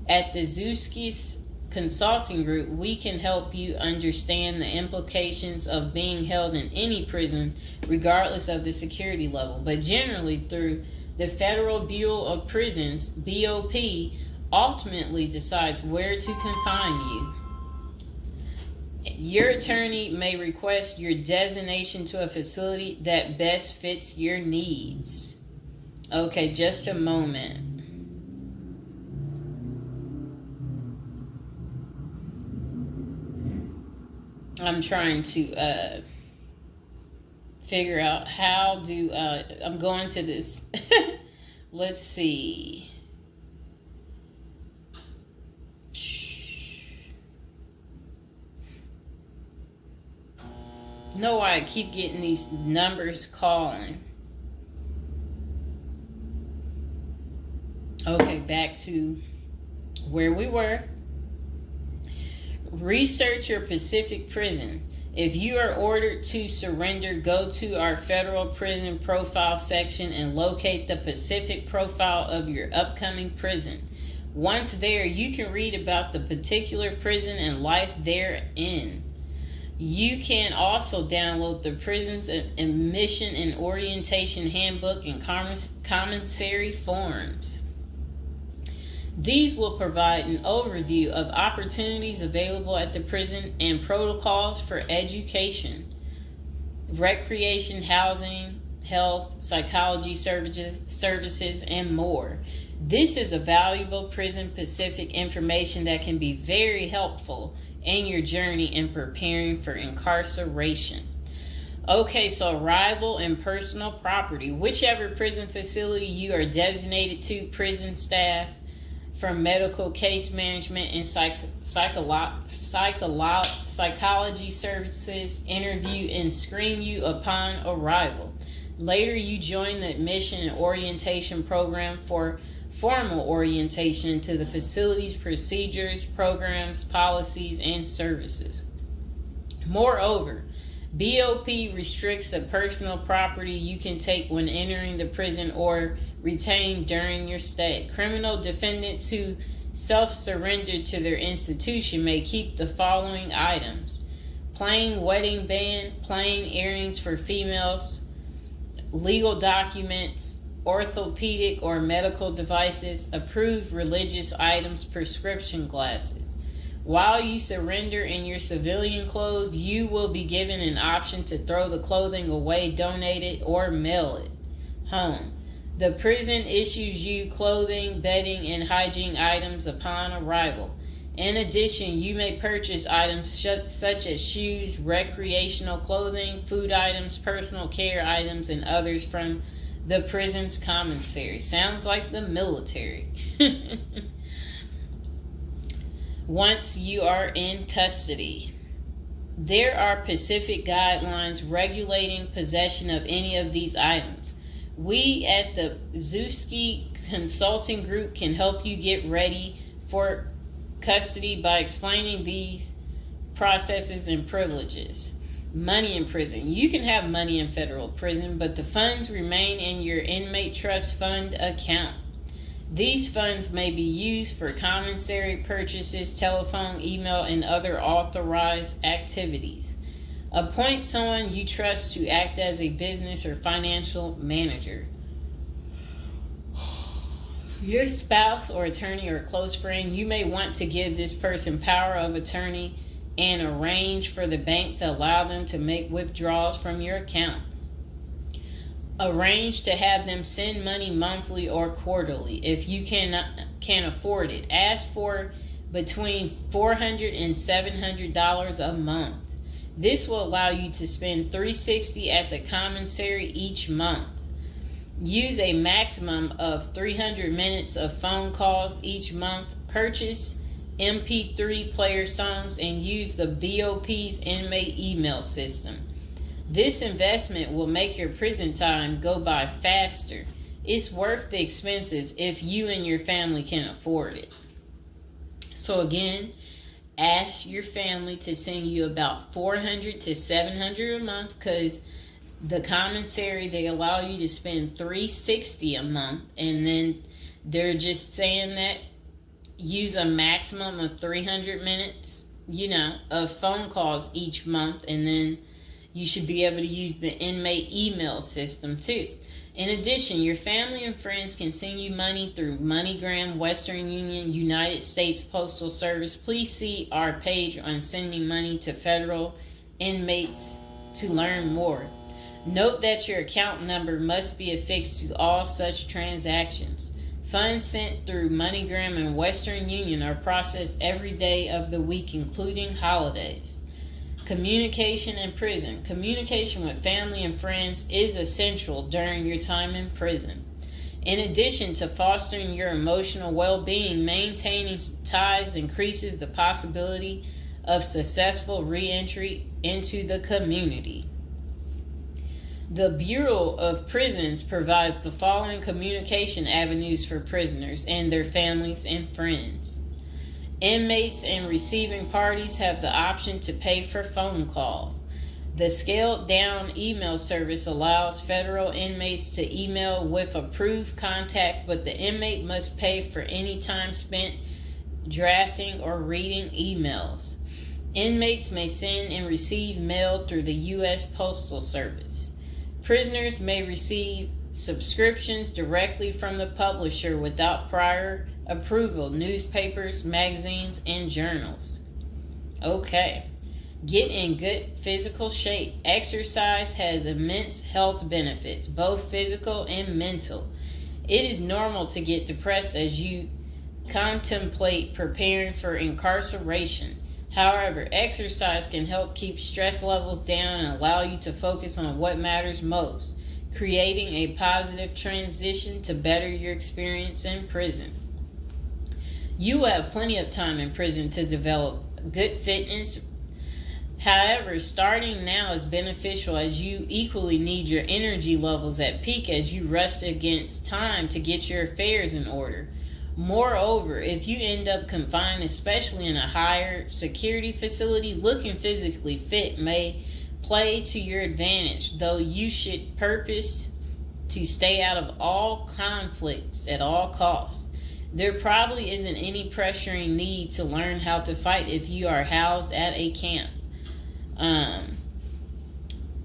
At the Zuskis Consulting Group, we can help you understand the implications of being held in any prison, regardless of the security level. But generally, through the Federal Bureau of Prisons, BOP, ultimately decides where to confine you. Your attorney may request your designation to a facility that best fits your needs. Okay, just a moment. I'm trying to figure out how do I'm going to this. Let's see. Know why I keep getting these numbers calling. Okay, back to where we were. Research your Pacific prison. If you are ordered to surrender, go to our federal prison profile section and locate the Pacific profile of your upcoming prison. Once there, you can read about the particular prison and life therein. You can also download the prison's admission and orientation handbook and commissary forms. These will provide an overview of opportunities available at the prison and protocols for education, recreation, housing, health, psychology services, and more. This is a valuable Prison Pacific information that can be very helpful in your journey in preparing for incarceration. Okay, so arrival and personal property. Whichever prison facility you are designated to, prison staff from medical case management and psychology services interview and screen you upon arrival. Later, you join the admission and orientation program for formal orientation into the facility's procedures, programs, policies, and services. Moreover, BOP restricts the personal property you can take when entering the prison or retain during your stay. Criminal defendants who self-surrender to their institution may keep the following items: plain wedding band, plain earrings for females, legal documents, orthopedic or medical devices, approved religious items, prescription glasses. While you surrender in your civilian clothes, you will be given an option to throw the clothing away, donate it, or mail it home. The prison issues you clothing, bedding, and hygiene items upon arrival. In addition, you may purchase items such as shoes, recreational clothing, food items, personal care items, and others from the prison's commissary. Sounds like the military. Once you are in custody, there are Pacific guidelines regulating possession of any of these items. We at the Zuski Consulting Group can help you get ready for custody by explaining these processes and privileges. Money in prison. You can have money in federal prison, but the funds remain in your inmate trust fund account. These funds may be used for commissary purchases, telephone, email, and other authorized activities. Appoint someone you trust to act as a business or financial manager. Your spouse or attorney or close friend, you may want to give this person power of attorney and arrange for the bank to allow them to make withdrawals from your account. Arrange to have them send money monthly or quarterly if you can afford it. Ask for between $400 and $700 a month. This will allow you to spend $360 at the commissary each month. Use a maximum of 300 minutes of phone calls each month. Purchase MP3 player songs and use the BOP's inmate email system. This investment will make your prison time go by faster. It's worth the expenses if you and your family can afford it. So again, ask your family to send you about $400 to $700 a month, because the commissary, they allow you to spend $360 a month, and then they're just saying that use a maximum of 300 minutes, of phone calls each month, and then you should be able to use the inmate email system too. In addition, your family and friends can send you money through MoneyGram, Western Union, United States Postal Service. Please see our page on sending money to federal inmates to learn more. Note that your account number must be affixed to all such transactions. Funds sent through MoneyGram and Western Union are processed every day of the week, including holidays. Communication in prison. Communication with family and friends is essential during your time in prison. In addition to fostering your emotional well-being, maintaining ties increases the possibility of successful re-entry into the community. The Bureau of Prisons provides the following communication avenues for prisoners and their families and friends. Inmates and receiving parties have the option to pay for phone calls. The scaled-down email service allows federal inmates to email with approved contacts, but the inmate must pay for any time spent drafting or reading emails. Inmates may send and receive mail through the U.S. Postal Service. Prisoners may receive subscriptions directly from the publisher without prior approval, newspapers, magazines, and journals. Okay. Get in good physical shape. Exercise has immense health benefits, both physical and mental. It is normal to get depressed as you contemplate preparing for incarceration. However, exercise can help keep stress levels down and allow you to focus on what matters most, creating a positive transition to better your experience in prison. You will have plenty of time in prison to develop good fitness. However, starting now is beneficial as you equally need your energy levels at peak as you rush against time to get your affairs in order. Moreover, if you end up confined, especially in a higher security facility, looking physically fit may play to your advantage, though you should purpose to stay out of all conflicts at all costs. There probably isn't any pressuring need to learn how to fight if you are housed at a camp,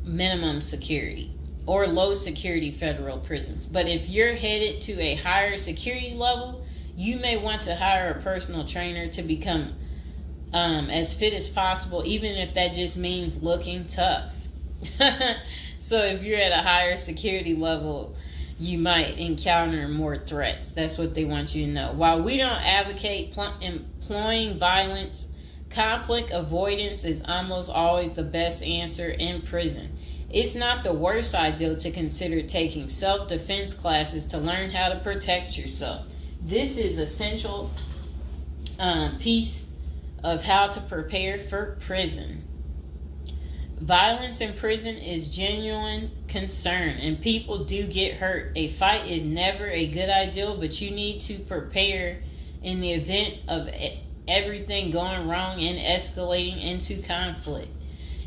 minimum security, or low security federal prisons. But if you're headed to a higher security level, you may want to hire a personal trainer to become as fit as possible, even if that just means looking tough. So if you're at a higher security level, you might encounter more threats. That's what they want you to know. While we don't advocate employing violence, conflict avoidance is almost always the best answer in prison. It's not the worst idea to consider taking self-defense classes to learn how to protect yourself. This is essential piece of how to prepare for prison. Violence in prison is genuine concern, and people do get hurt. A fight is never a good idea, but you need to prepare in the event of everything going wrong and escalating into conflict.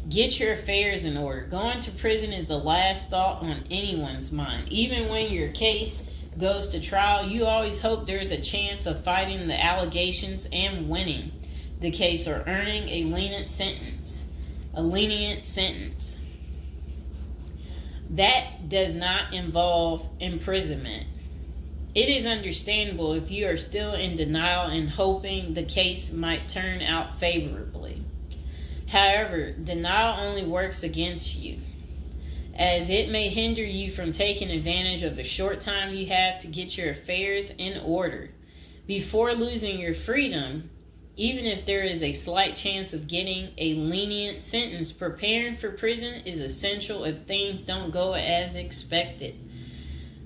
Get your affairs in order. Going to prison is the last thought on anyone's mind. Even when your case goes to trial, you always hope there's a chance of fighting the allegations and winning the case or earning a lenient sentence. That does not involve imprisonment. It is understandable if you are still in denial and hoping the case might turn out favorably. However, denial only works against you, as it may hinder you from taking advantage of the short time you have to get your affairs in order. Before losing your freedom, even if there is a slight chance of getting a lenient sentence, preparing for prison is essential if things don't go as expected.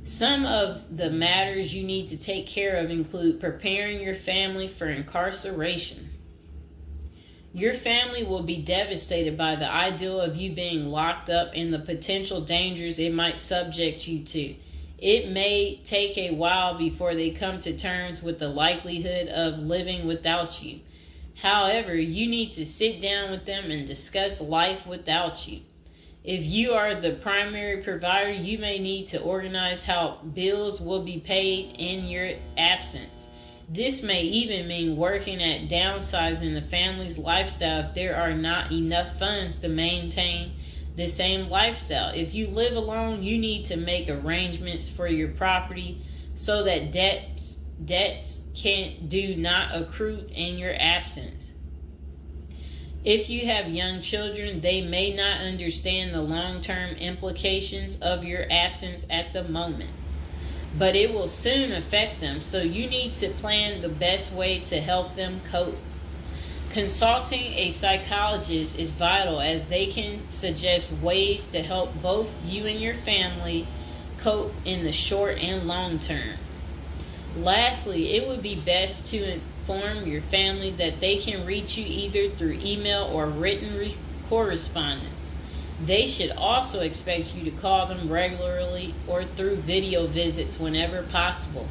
Some of the matters you need to take care of include preparing your family for incarceration. Your family will be devastated by the idea of you being locked up and the potential dangers it might subject you to. It may take a while before they come to terms with the likelihood of living without you. However, you need to sit down with them and discuss life without you. If you are the primary provider, you may need to organize how bills will be paid in your absence. This may even mean working at downsizing the family's lifestyle if there are not enough funds to maintain the same lifestyle. If you live alone, you need to make arrangements for your property so that debts do not accrue in your absence. If you have young children, they may not understand the long-term implications of your absence at the moment, but it will soon affect them, so you need to plan the best way to help them cope. Consulting a psychologist is vital, as they can suggest ways to help both you and your family cope in the short and long term. Lastly, it would be best to inform your family that they can reach you either through email or written correspondence. They should also expect you to call them regularly or through video visits whenever possible.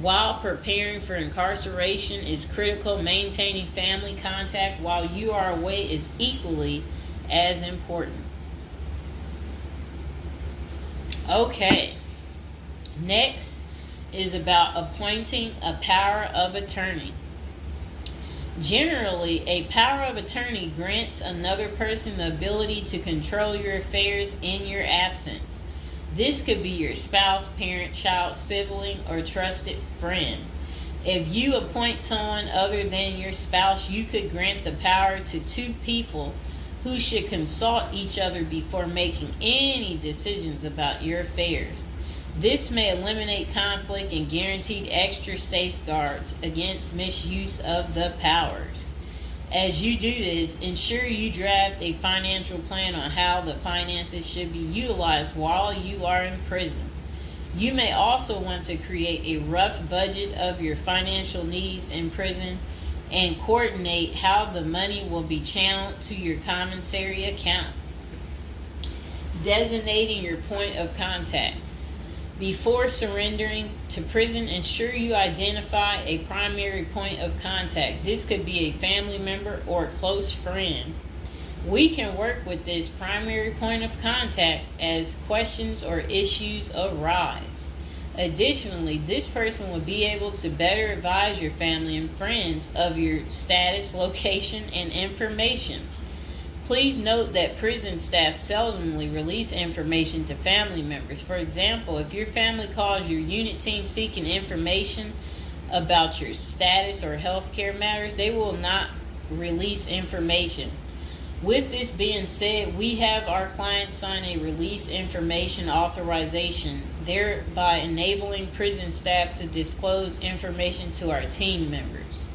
While preparing for incarceration is critical, maintaining family contact while you are away is equally as important. Okay, next is about appointing a power of attorney. Generally, a power of attorney grants another person the ability to control your affairs in your absence. This could be your spouse, parent, child, sibling, or trusted friend. If you appoint someone other than your spouse, you could grant the power to two people who should consult each other before making any decisions about your affairs. This may eliminate conflict and guarantee extra safeguards against misuse of the powers. As you do this, ensure you draft a financial plan on how the finances should be utilized while you are in prison. You may also want to create a rough budget of your financial needs in prison and coordinate how the money will be channeled to your commissary account. Designating your point of contact. Before surrendering to prison, ensure you identify a primary point of contact. This could be a family member or a close friend. We can work with this primary point of contact as questions or issues arise. Additionally, this person will be able to better advise your family and friends of your status, location, and information. Please note that prison staff seldomly release information to family members. For example, if your family calls your unit team seeking information about your status or healthcare matters, they will not release information. With this being said, we have our clients sign a release information authorization, thereby enabling prison staff to disclose information to our team members.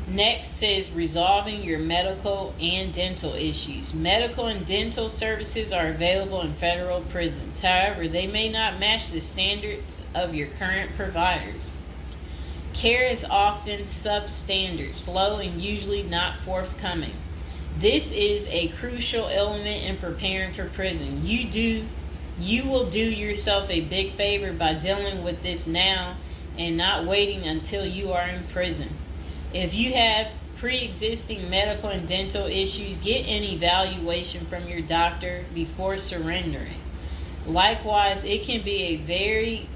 Next says resolving your medical and dental issues. Medical and dental services are available in federal prisons. However, they may not match the standards of your current providers. Care is often substandard, slow, and usually not forthcoming. This is a crucial element in preparing for prison. You will do yourself a big favor by dealing with this now and not waiting until you are in prison. If you have pre-existing medical and dental issues, get an evaluation from your doctor before surrendering. Likewise, it can be a very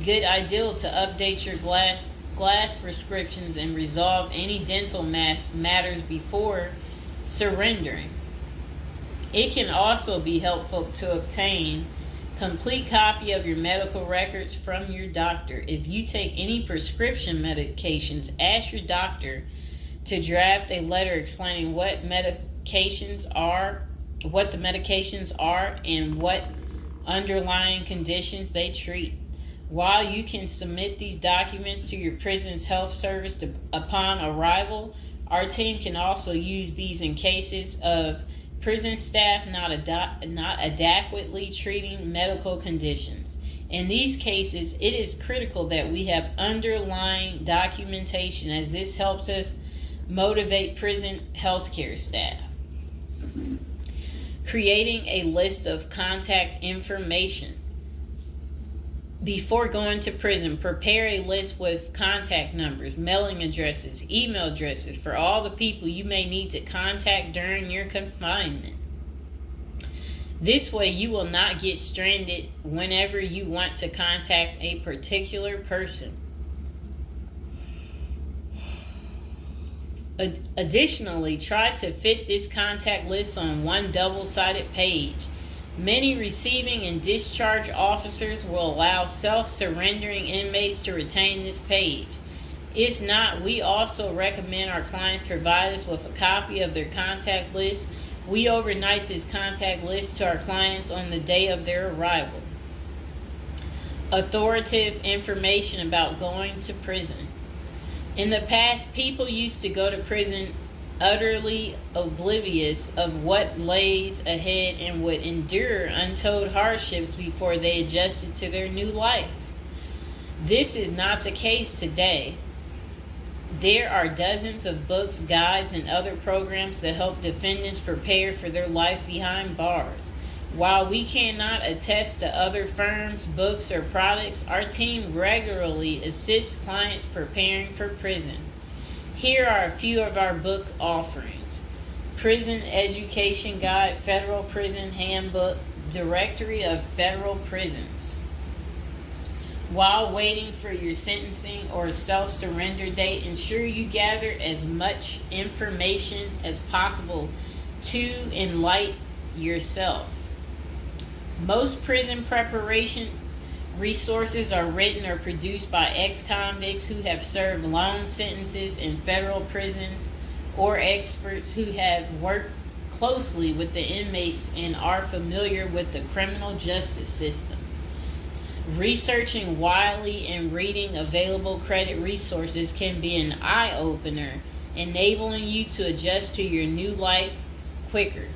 good idea to update your glass prescriptions and resolve any dental matters before surrendering. It can also be helpful to obtain complete copy of your medical records from your doctor. If you take any prescription medications, ask your doctor to draft a letter explaining what the medications are, and what underlying conditions they treat. While you can submit these documents to your prison's health service upon arrival, our team can also use these in cases of prison staff not adequately treating medical conditions. In these cases, it is critical that we have underlying documentation, as this helps us motivate prison healthcare staff. Creating a list of contact information. Before going to prison, prepare a list with contact numbers, mailing addresses, email addresses for all the people you may need to contact during your confinement. This way, you will not get stranded whenever you want to contact a particular person. Additionally, try to fit this contact list on one double-sided page. Many receiving and discharge officers will allow self-surrendering inmates to retain this page. If not, we also recommend our clients provide us with a copy of their contact list. We overnight this contact list to our clients on the day of their arrival. Authoritative information about going to prison. In the past, people used to go to prison utterly oblivious of what lays ahead and would endure untold hardships before they adjusted to their new life. This is not the case today. There are dozens of books, guides, and other programs that help defendants prepare for their life behind bars. While we cannot attest to other firms, books, or products, our team regularly assists clients preparing for prison. Here are a few of our book offerings: Prison Education Guide, Federal Prison Handbook, Directory of Federal Prisons. While waiting for your sentencing or self-surrender date, ensure you gather as much information as possible to enlighten yourself. Most prison preparation resources are written or produced by ex-convicts who have served long sentences in federal prisons, or experts who have worked closely with the inmates and are familiar with the criminal justice system. Researching widely and reading available credit resources can be an eye-opener, enabling you to adjust to your new life quicker.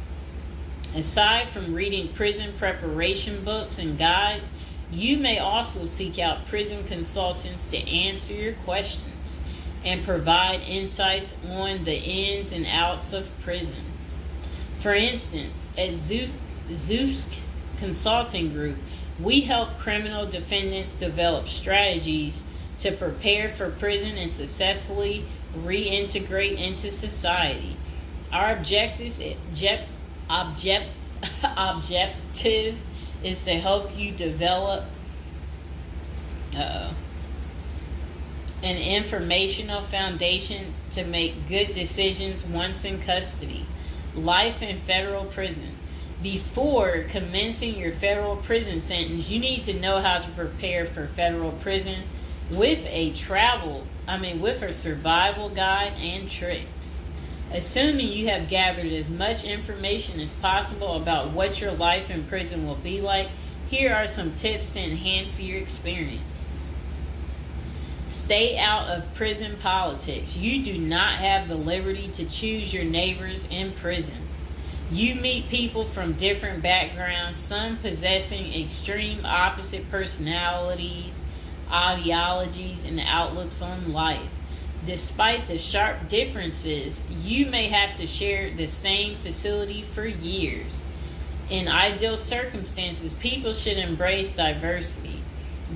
Aside from reading prison preparation books and guides, you may also seek out prison consultants to answer your questions and provide insights on the ins and outs of prison. For instance, at Zeus Consulting Group, we help criminal defendants develop strategies to prepare for prison and successfully reintegrate into society. Our objective is to help you develop an informational foundation to make good decisions once in custody. Life in federal prison. Before commencing your federal prison sentence, you need to know how to prepare for federal prison with a survival guide and tricks. Assuming you have gathered as much information as possible about what your life in prison will be like, here are some tips to enhance your experience. Stay out of prison politics. You do not have the liberty to choose your neighbors in prison. You meet people from different backgrounds, some possessing extreme opposite personalities, ideologies, and outlooks on life. Despite the sharp differences, you may have to share the same facility for years. In ideal circumstances, people should embrace diversity,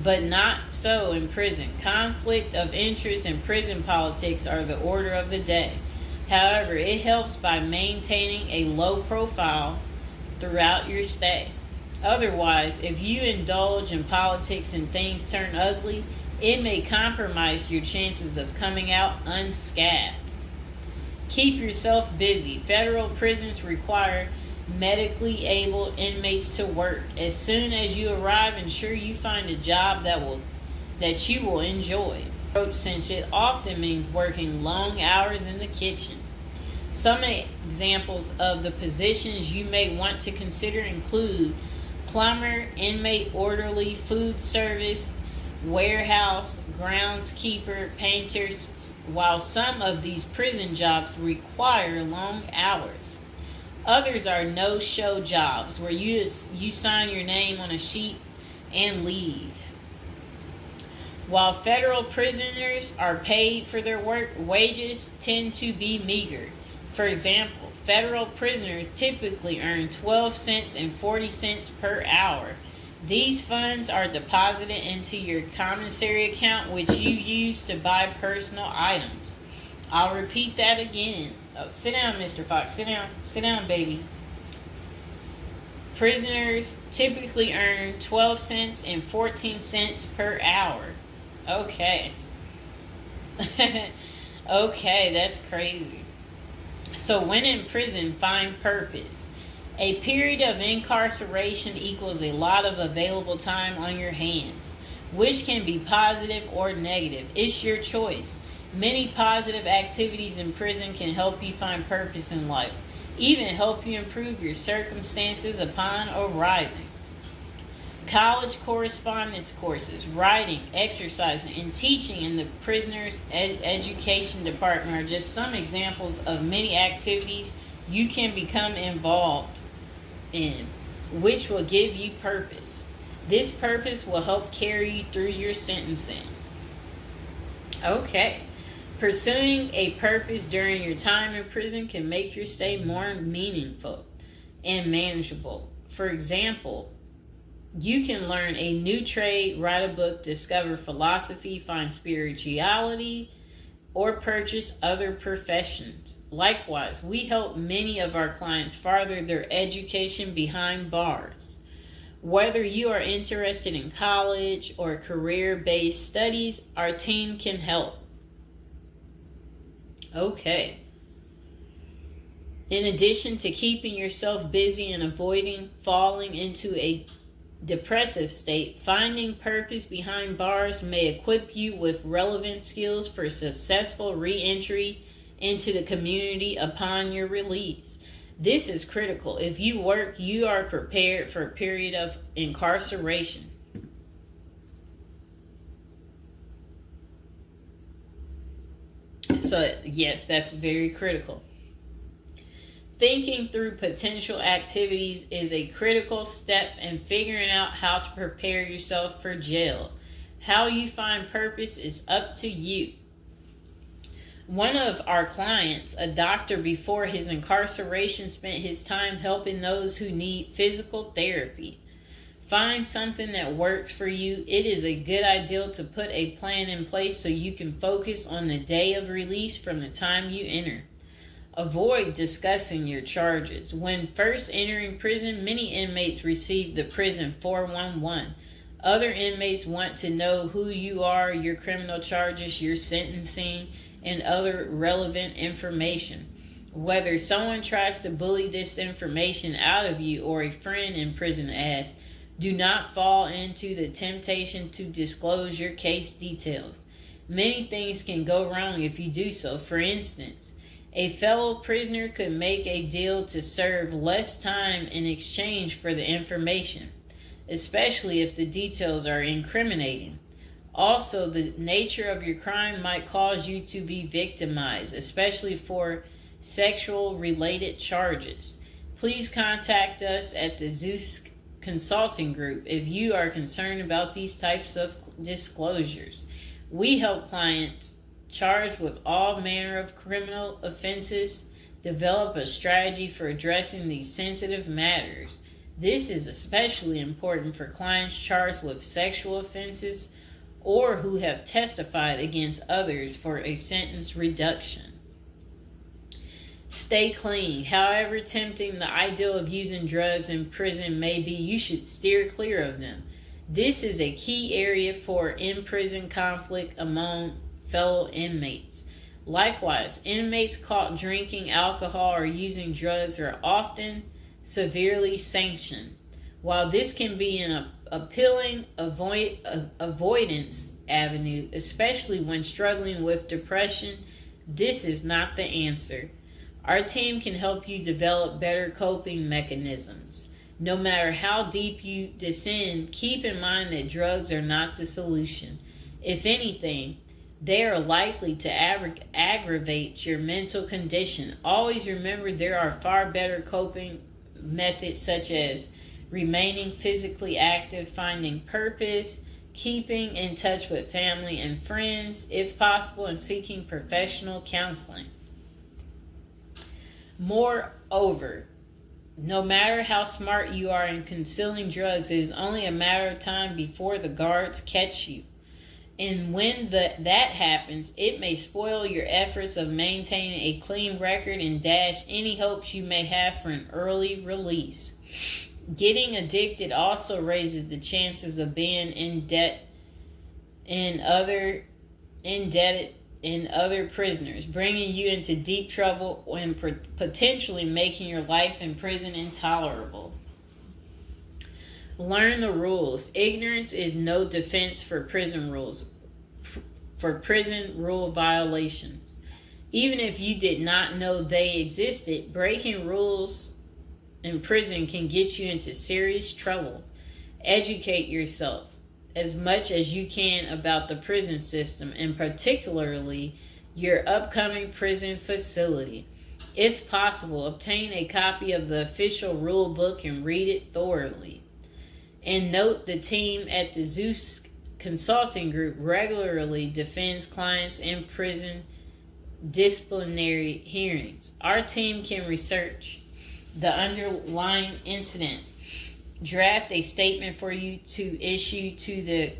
but not so in prison. Conflict of interest and prison politics are the order of the day. However, it helps by maintaining a low profile throughout your stay. Otherwise, if you indulge in politics and things turn ugly, it may compromise your chances of coming out unscathed. Keep yourself busy. Federal prisons require medically able inmates to work. As soon as you arrive, ensure you find a job that you will enjoy, since it often means working long hours in the kitchen. Some examples of the positions you may want to consider include plumber, inmate orderly, food service, warehouse, groundskeeper, painters. While some of these prison jobs require long hours, others are no-show jobs where you sign your name on a sheet and leave. While federal prisoners are paid for their work, wages tend to be meager. For example, federal prisoners typically earn 12 cents and 40 cents per hour. These funds are deposited into your commissary account, which you use to buy personal items. I'll repeat that again. Oh, sit down, Mr. Fox. Sit down. Sit down, baby. Prisoners typically earn 12 cents and 14 cents per hour. Okay. Okay, that's crazy. So when in prison, find purpose. A period of incarceration equals a lot of available time on your hands, which can be positive or negative. It's your choice. Many positive activities in prison can help you find purpose in life, even help you improve your circumstances upon arriving. College correspondence courses, writing, exercising, and teaching in the prisoner's education department are just some examples of many activities you can become involved in, which will give you purpose. This purpose will help carry you through your sentencing. Okay. Pursuing a purpose during your time in prison can make your stay more meaningful and manageable. For example, you can learn a new trade, write a book, discover philosophy, find spirituality, or purchase other professions. Likewise, we help many of our clients further their education behind bars. Whether you are interested in college or career-based studies, our team can help. Okay. In addition to keeping yourself busy and avoiding falling into a depressive state, finding purpose behind bars may equip you with relevant skills for successful re-entry into the community upon your release. This is critical. If you work, you are prepared for a period of incarceration. So, yes, that's very critical. Thinking through potential activities is a critical step in figuring out how to prepare yourself for jail. How you find purpose is up to you. One of our clients, a doctor before his incarceration, spent his time helping those who need physical therapy. Find something that works for you. It is a good idea to put a plan in place so you can focus on the day of release from the time you enter. Avoid discussing your charges. When first entering prison, many inmates receive the prison 411. Other inmates want to know who you are, your criminal charges, your sentencing, and other relevant information. Whether someone tries to bully this information out of you or a friend in prison asks, do not fall into the temptation to disclose your case details. Many things can go wrong if you do so. For instance, a fellow prisoner could make a deal to serve less time in exchange for the information, especially if the details are incriminating. Also, the nature of your crime might cause you to be victimized, especially for sexual-related charges. Please contact us at the Zeus Consulting Group if you are concerned about these types of disclosures. We help clients charged with all manner of criminal offenses develop a strategy for addressing these sensitive matters. This is especially important for clients charged with sexual offenses or who have testified against others for a sentence reduction. Stay clean. However tempting the ideal of using drugs in prison may be, you should steer clear of them. This is a key area for in-prison conflict among fellow inmates. Likewise, inmates caught drinking alcohol or using drugs are often severely sanctioned. While this can be an appealing avoidance avenue, especially when struggling with depression, this is not the answer. Our team can help you develop better coping mechanisms. No matter how deep you descend, keep in mind that drugs are not the solution. If anything, they are likely to aggravate your mental condition. Always remember there are far better coping methods such as remaining physically active, finding purpose, keeping in touch with family and friends, if possible, and seeking professional counseling. Moreover, no matter how smart you are in concealing drugs, it is only a matter of time before the guards catch you. And when that happens, it may spoil your efforts of maintaining a clean record and dash any hopes you may have for an early release. Getting addicted also raises the chances of being indebted in other prisoners, bringing you into deep trouble and potentially making your life in prison intolerable. Learn the rules. Ignorance is no defense for prison rules, for prison rule violations. Even if you did not know they existed, breaking rules in prison can get you into serious trouble. Educate yourself as much as you can about the prison system, and particularly your upcoming prison facility. If possible, obtain a copy of the official rule book and read it thoroughly. And note, the team at the Zeus Consulting Group regularly defends clients in prison disciplinary hearings. Our team can research the underlying incident. Draft a statement for you to issue to the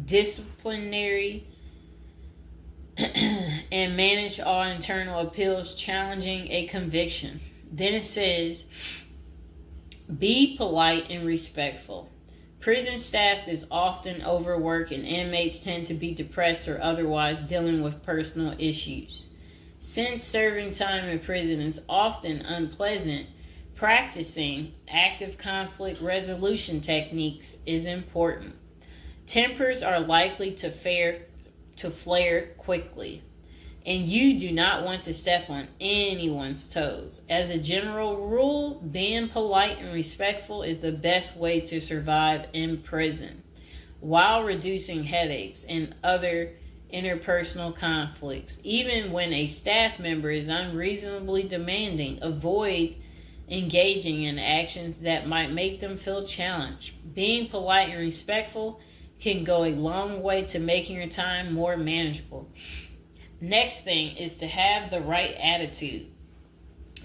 disciplinary and manage all internal appeals challenging a conviction. Then it says, be polite and respectful. Prison staff is often overworked and inmates tend to be depressed or otherwise dealing with personal issues. Since serving time in prison is often unpleasant, practicing active conflict resolution techniques is important. Tempers are likely to flare quickly, and you do not want to step on anyone's toes. As a general rule, being polite and respectful is the best way to survive in prison, while reducing headaches and other interpersonal conflicts. Even when a staff member is unreasonably demanding, avoid engaging in actions that might make them feel challenged. Being polite and respectful can go a long way to making your time more manageable. Next thing is to have the right attitude.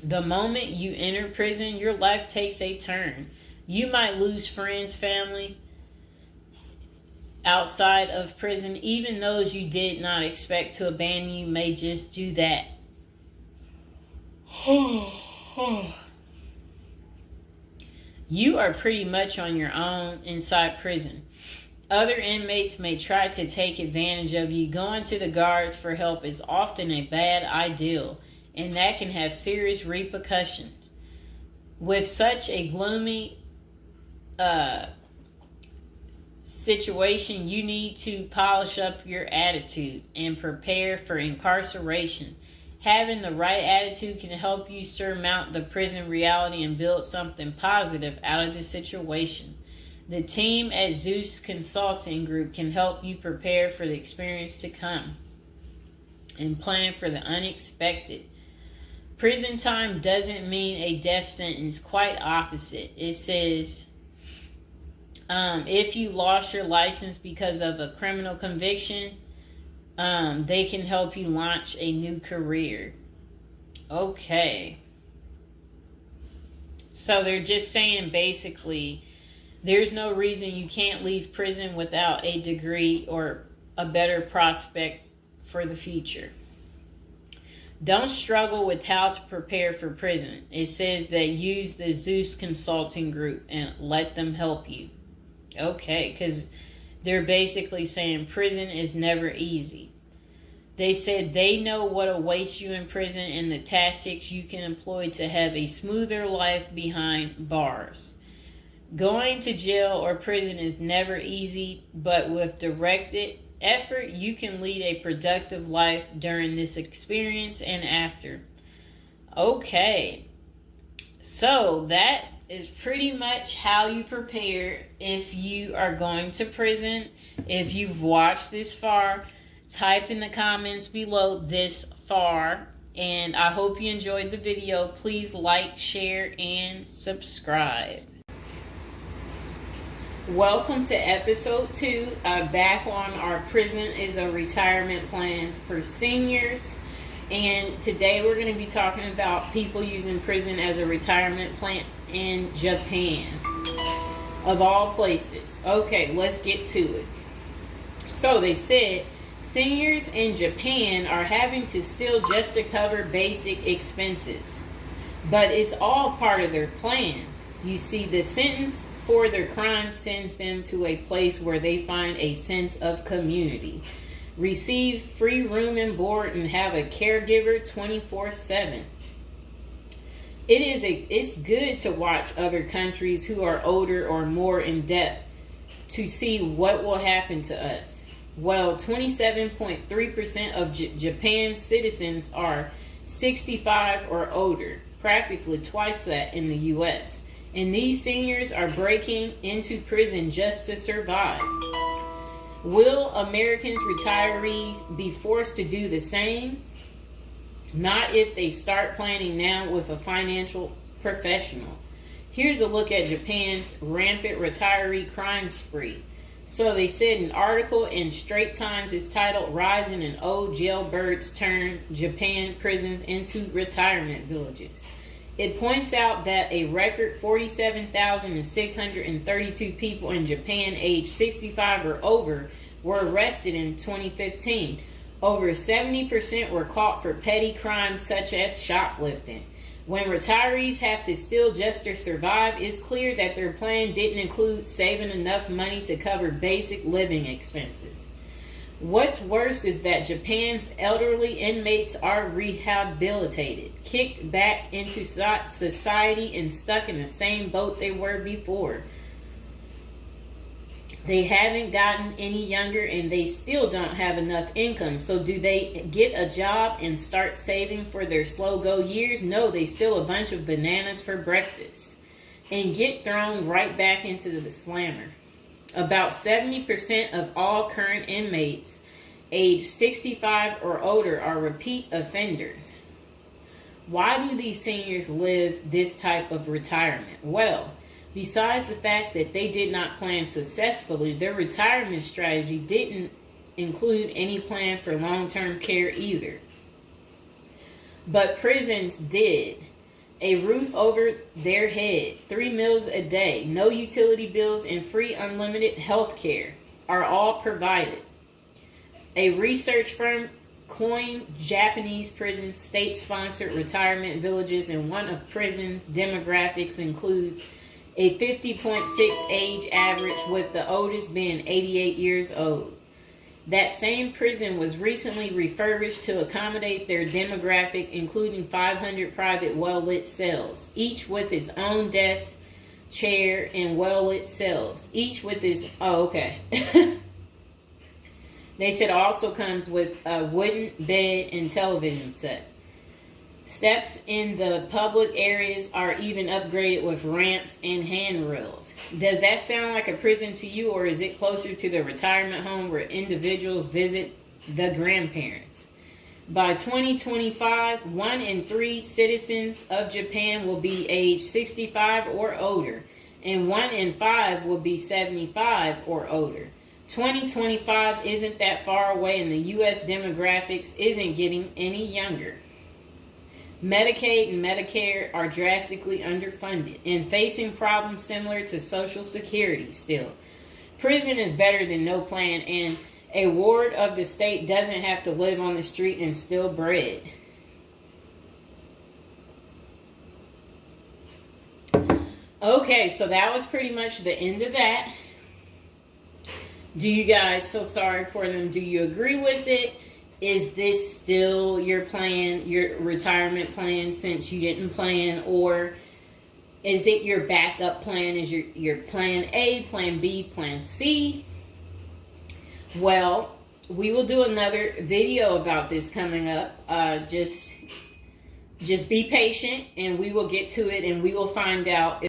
The moment you enter prison, your life takes a turn. You might lose friends, family outside of prison. Even those you did not expect to abandon you may just do that. You are pretty much on your own inside prison. Other inmates may try to take advantage of you. Going to the guards for help is often a bad idea, and that can have serious repercussions. With such a gloomy situation, you need to polish up your attitude and prepare for incarceration. Having the right attitude can help you surmount the prison reality and build something positive out of the situation. The team at Zeus Consulting Group can help you prepare for the experience to come and plan for the unexpected. Prison time doesn't mean a death sentence, quite opposite. It says, if you lost your license because of a criminal conviction, they can help you launch a new career. Okay. So they're just saying basically, there's no reason you can't leave prison without a degree or a better prospect for the future. Don't struggle with how to prepare for prison. It says that use the Zeus Consulting Group and let them help you. Okay, because they're basically saying prison is never easy. They said they know what awaits you in prison and the tactics you can employ to have a smoother life behind bars. Going to jail or prison is never easy, but with directed effort, you can lead a productive life during this experience and after. Okay, so that is pretty much how you prepare if you are going to prison. If you've watched this far, type in the comments below this far, and I hope you enjoyed the video. Please like, share, and subscribe. Welcome to episode 2, back on our prison is a retirement plan for seniors. And today we're going to be talking about people using prison as a retirement plan in Japan, of all places. Okay, let's get to it. So they said seniors in Japan are having to steal just to cover basic expenses, but it's all part of their plan. You see, the sentence for their crime sends them to a place where they find a sense of community, receive free room and board, and have a caregiver 24/7. It's good to watch other countries who are older or more in depth to see what will happen to us. Well, 27.3% of Japan's citizens are 65 or older, practically twice that in the U.S. And these seniors are breaking into prison just to survive. Will Americans retirees be forced to do the same? Not if they start planning now with a financial professional. Here's a look at Japan's rampant retiree crime spree. So they said an article in Straits Times is titled "Rising in Old Jailbirds Turn Japan Prisons into Retirement Villages." It points out that a record 47,632 people in Japan aged 65 or over were arrested in 2015. Over 70% were caught for petty crimes such as shoplifting. When retirees have to steal just to survive, it's clear that their plan didn't include saving enough money to cover basic living expenses. What's worse is that Japan's elderly inmates are rehabilitated, kicked back into society, and stuck in the same boat they were before. They haven't gotten any younger, and they still don't have enough income. So do they get a job and start saving for their slow-go years? No, they steal a bunch of bananas for breakfast and get thrown right back into the slammer. About 70% of all current inmates aged 65 or older are repeat offenders. Why do these seniors live this type of retirement? Well, besides the fact that they did not plan successfully, their retirement strategy didn't include any plan for long-term care either. But prisons did. A roof over their head, 3 meals a day, no utility bills, and free unlimited health care are all provided. A research firm coined Japanese prison state-sponsored retirement villages, and one of prison's demographics includes a 50.6 age average, with the oldest being 88 years old. That same prison was recently refurbished to accommodate their demographic, including 500 private well-lit cells, each with its own desk, chair, and well-lit cells, each with its... Oh, okay. They said also comes with a wooden bed and television set. Steps in the public areas are even upgraded with ramps and handrails. Does that sound like a prison to you, or is it closer to the retirement home where individuals visit the grandparents? By 2025, 1 in 3 citizens of Japan will be age 65 or older, and 1 in 5 will be 75 or older. 2025 isn't that far away, and the U.S. demographics isn't getting any younger. Medicaid and Medicare are drastically underfunded and facing problems similar to Social Security still. Prison is better than no plan, and a ward of the state doesn't have to live on the street and steal bread. Okay, so that was pretty much the end of that. Do you guys feel sorry for them? Do you agree with it? Is this still your plan, your retirement plan, since you didn't plan? Or is it your backup plan? Is your plan A, plan B, plan C? Well, we will do another video about this coming up. Just be patient, and we will get to it, and we will find out if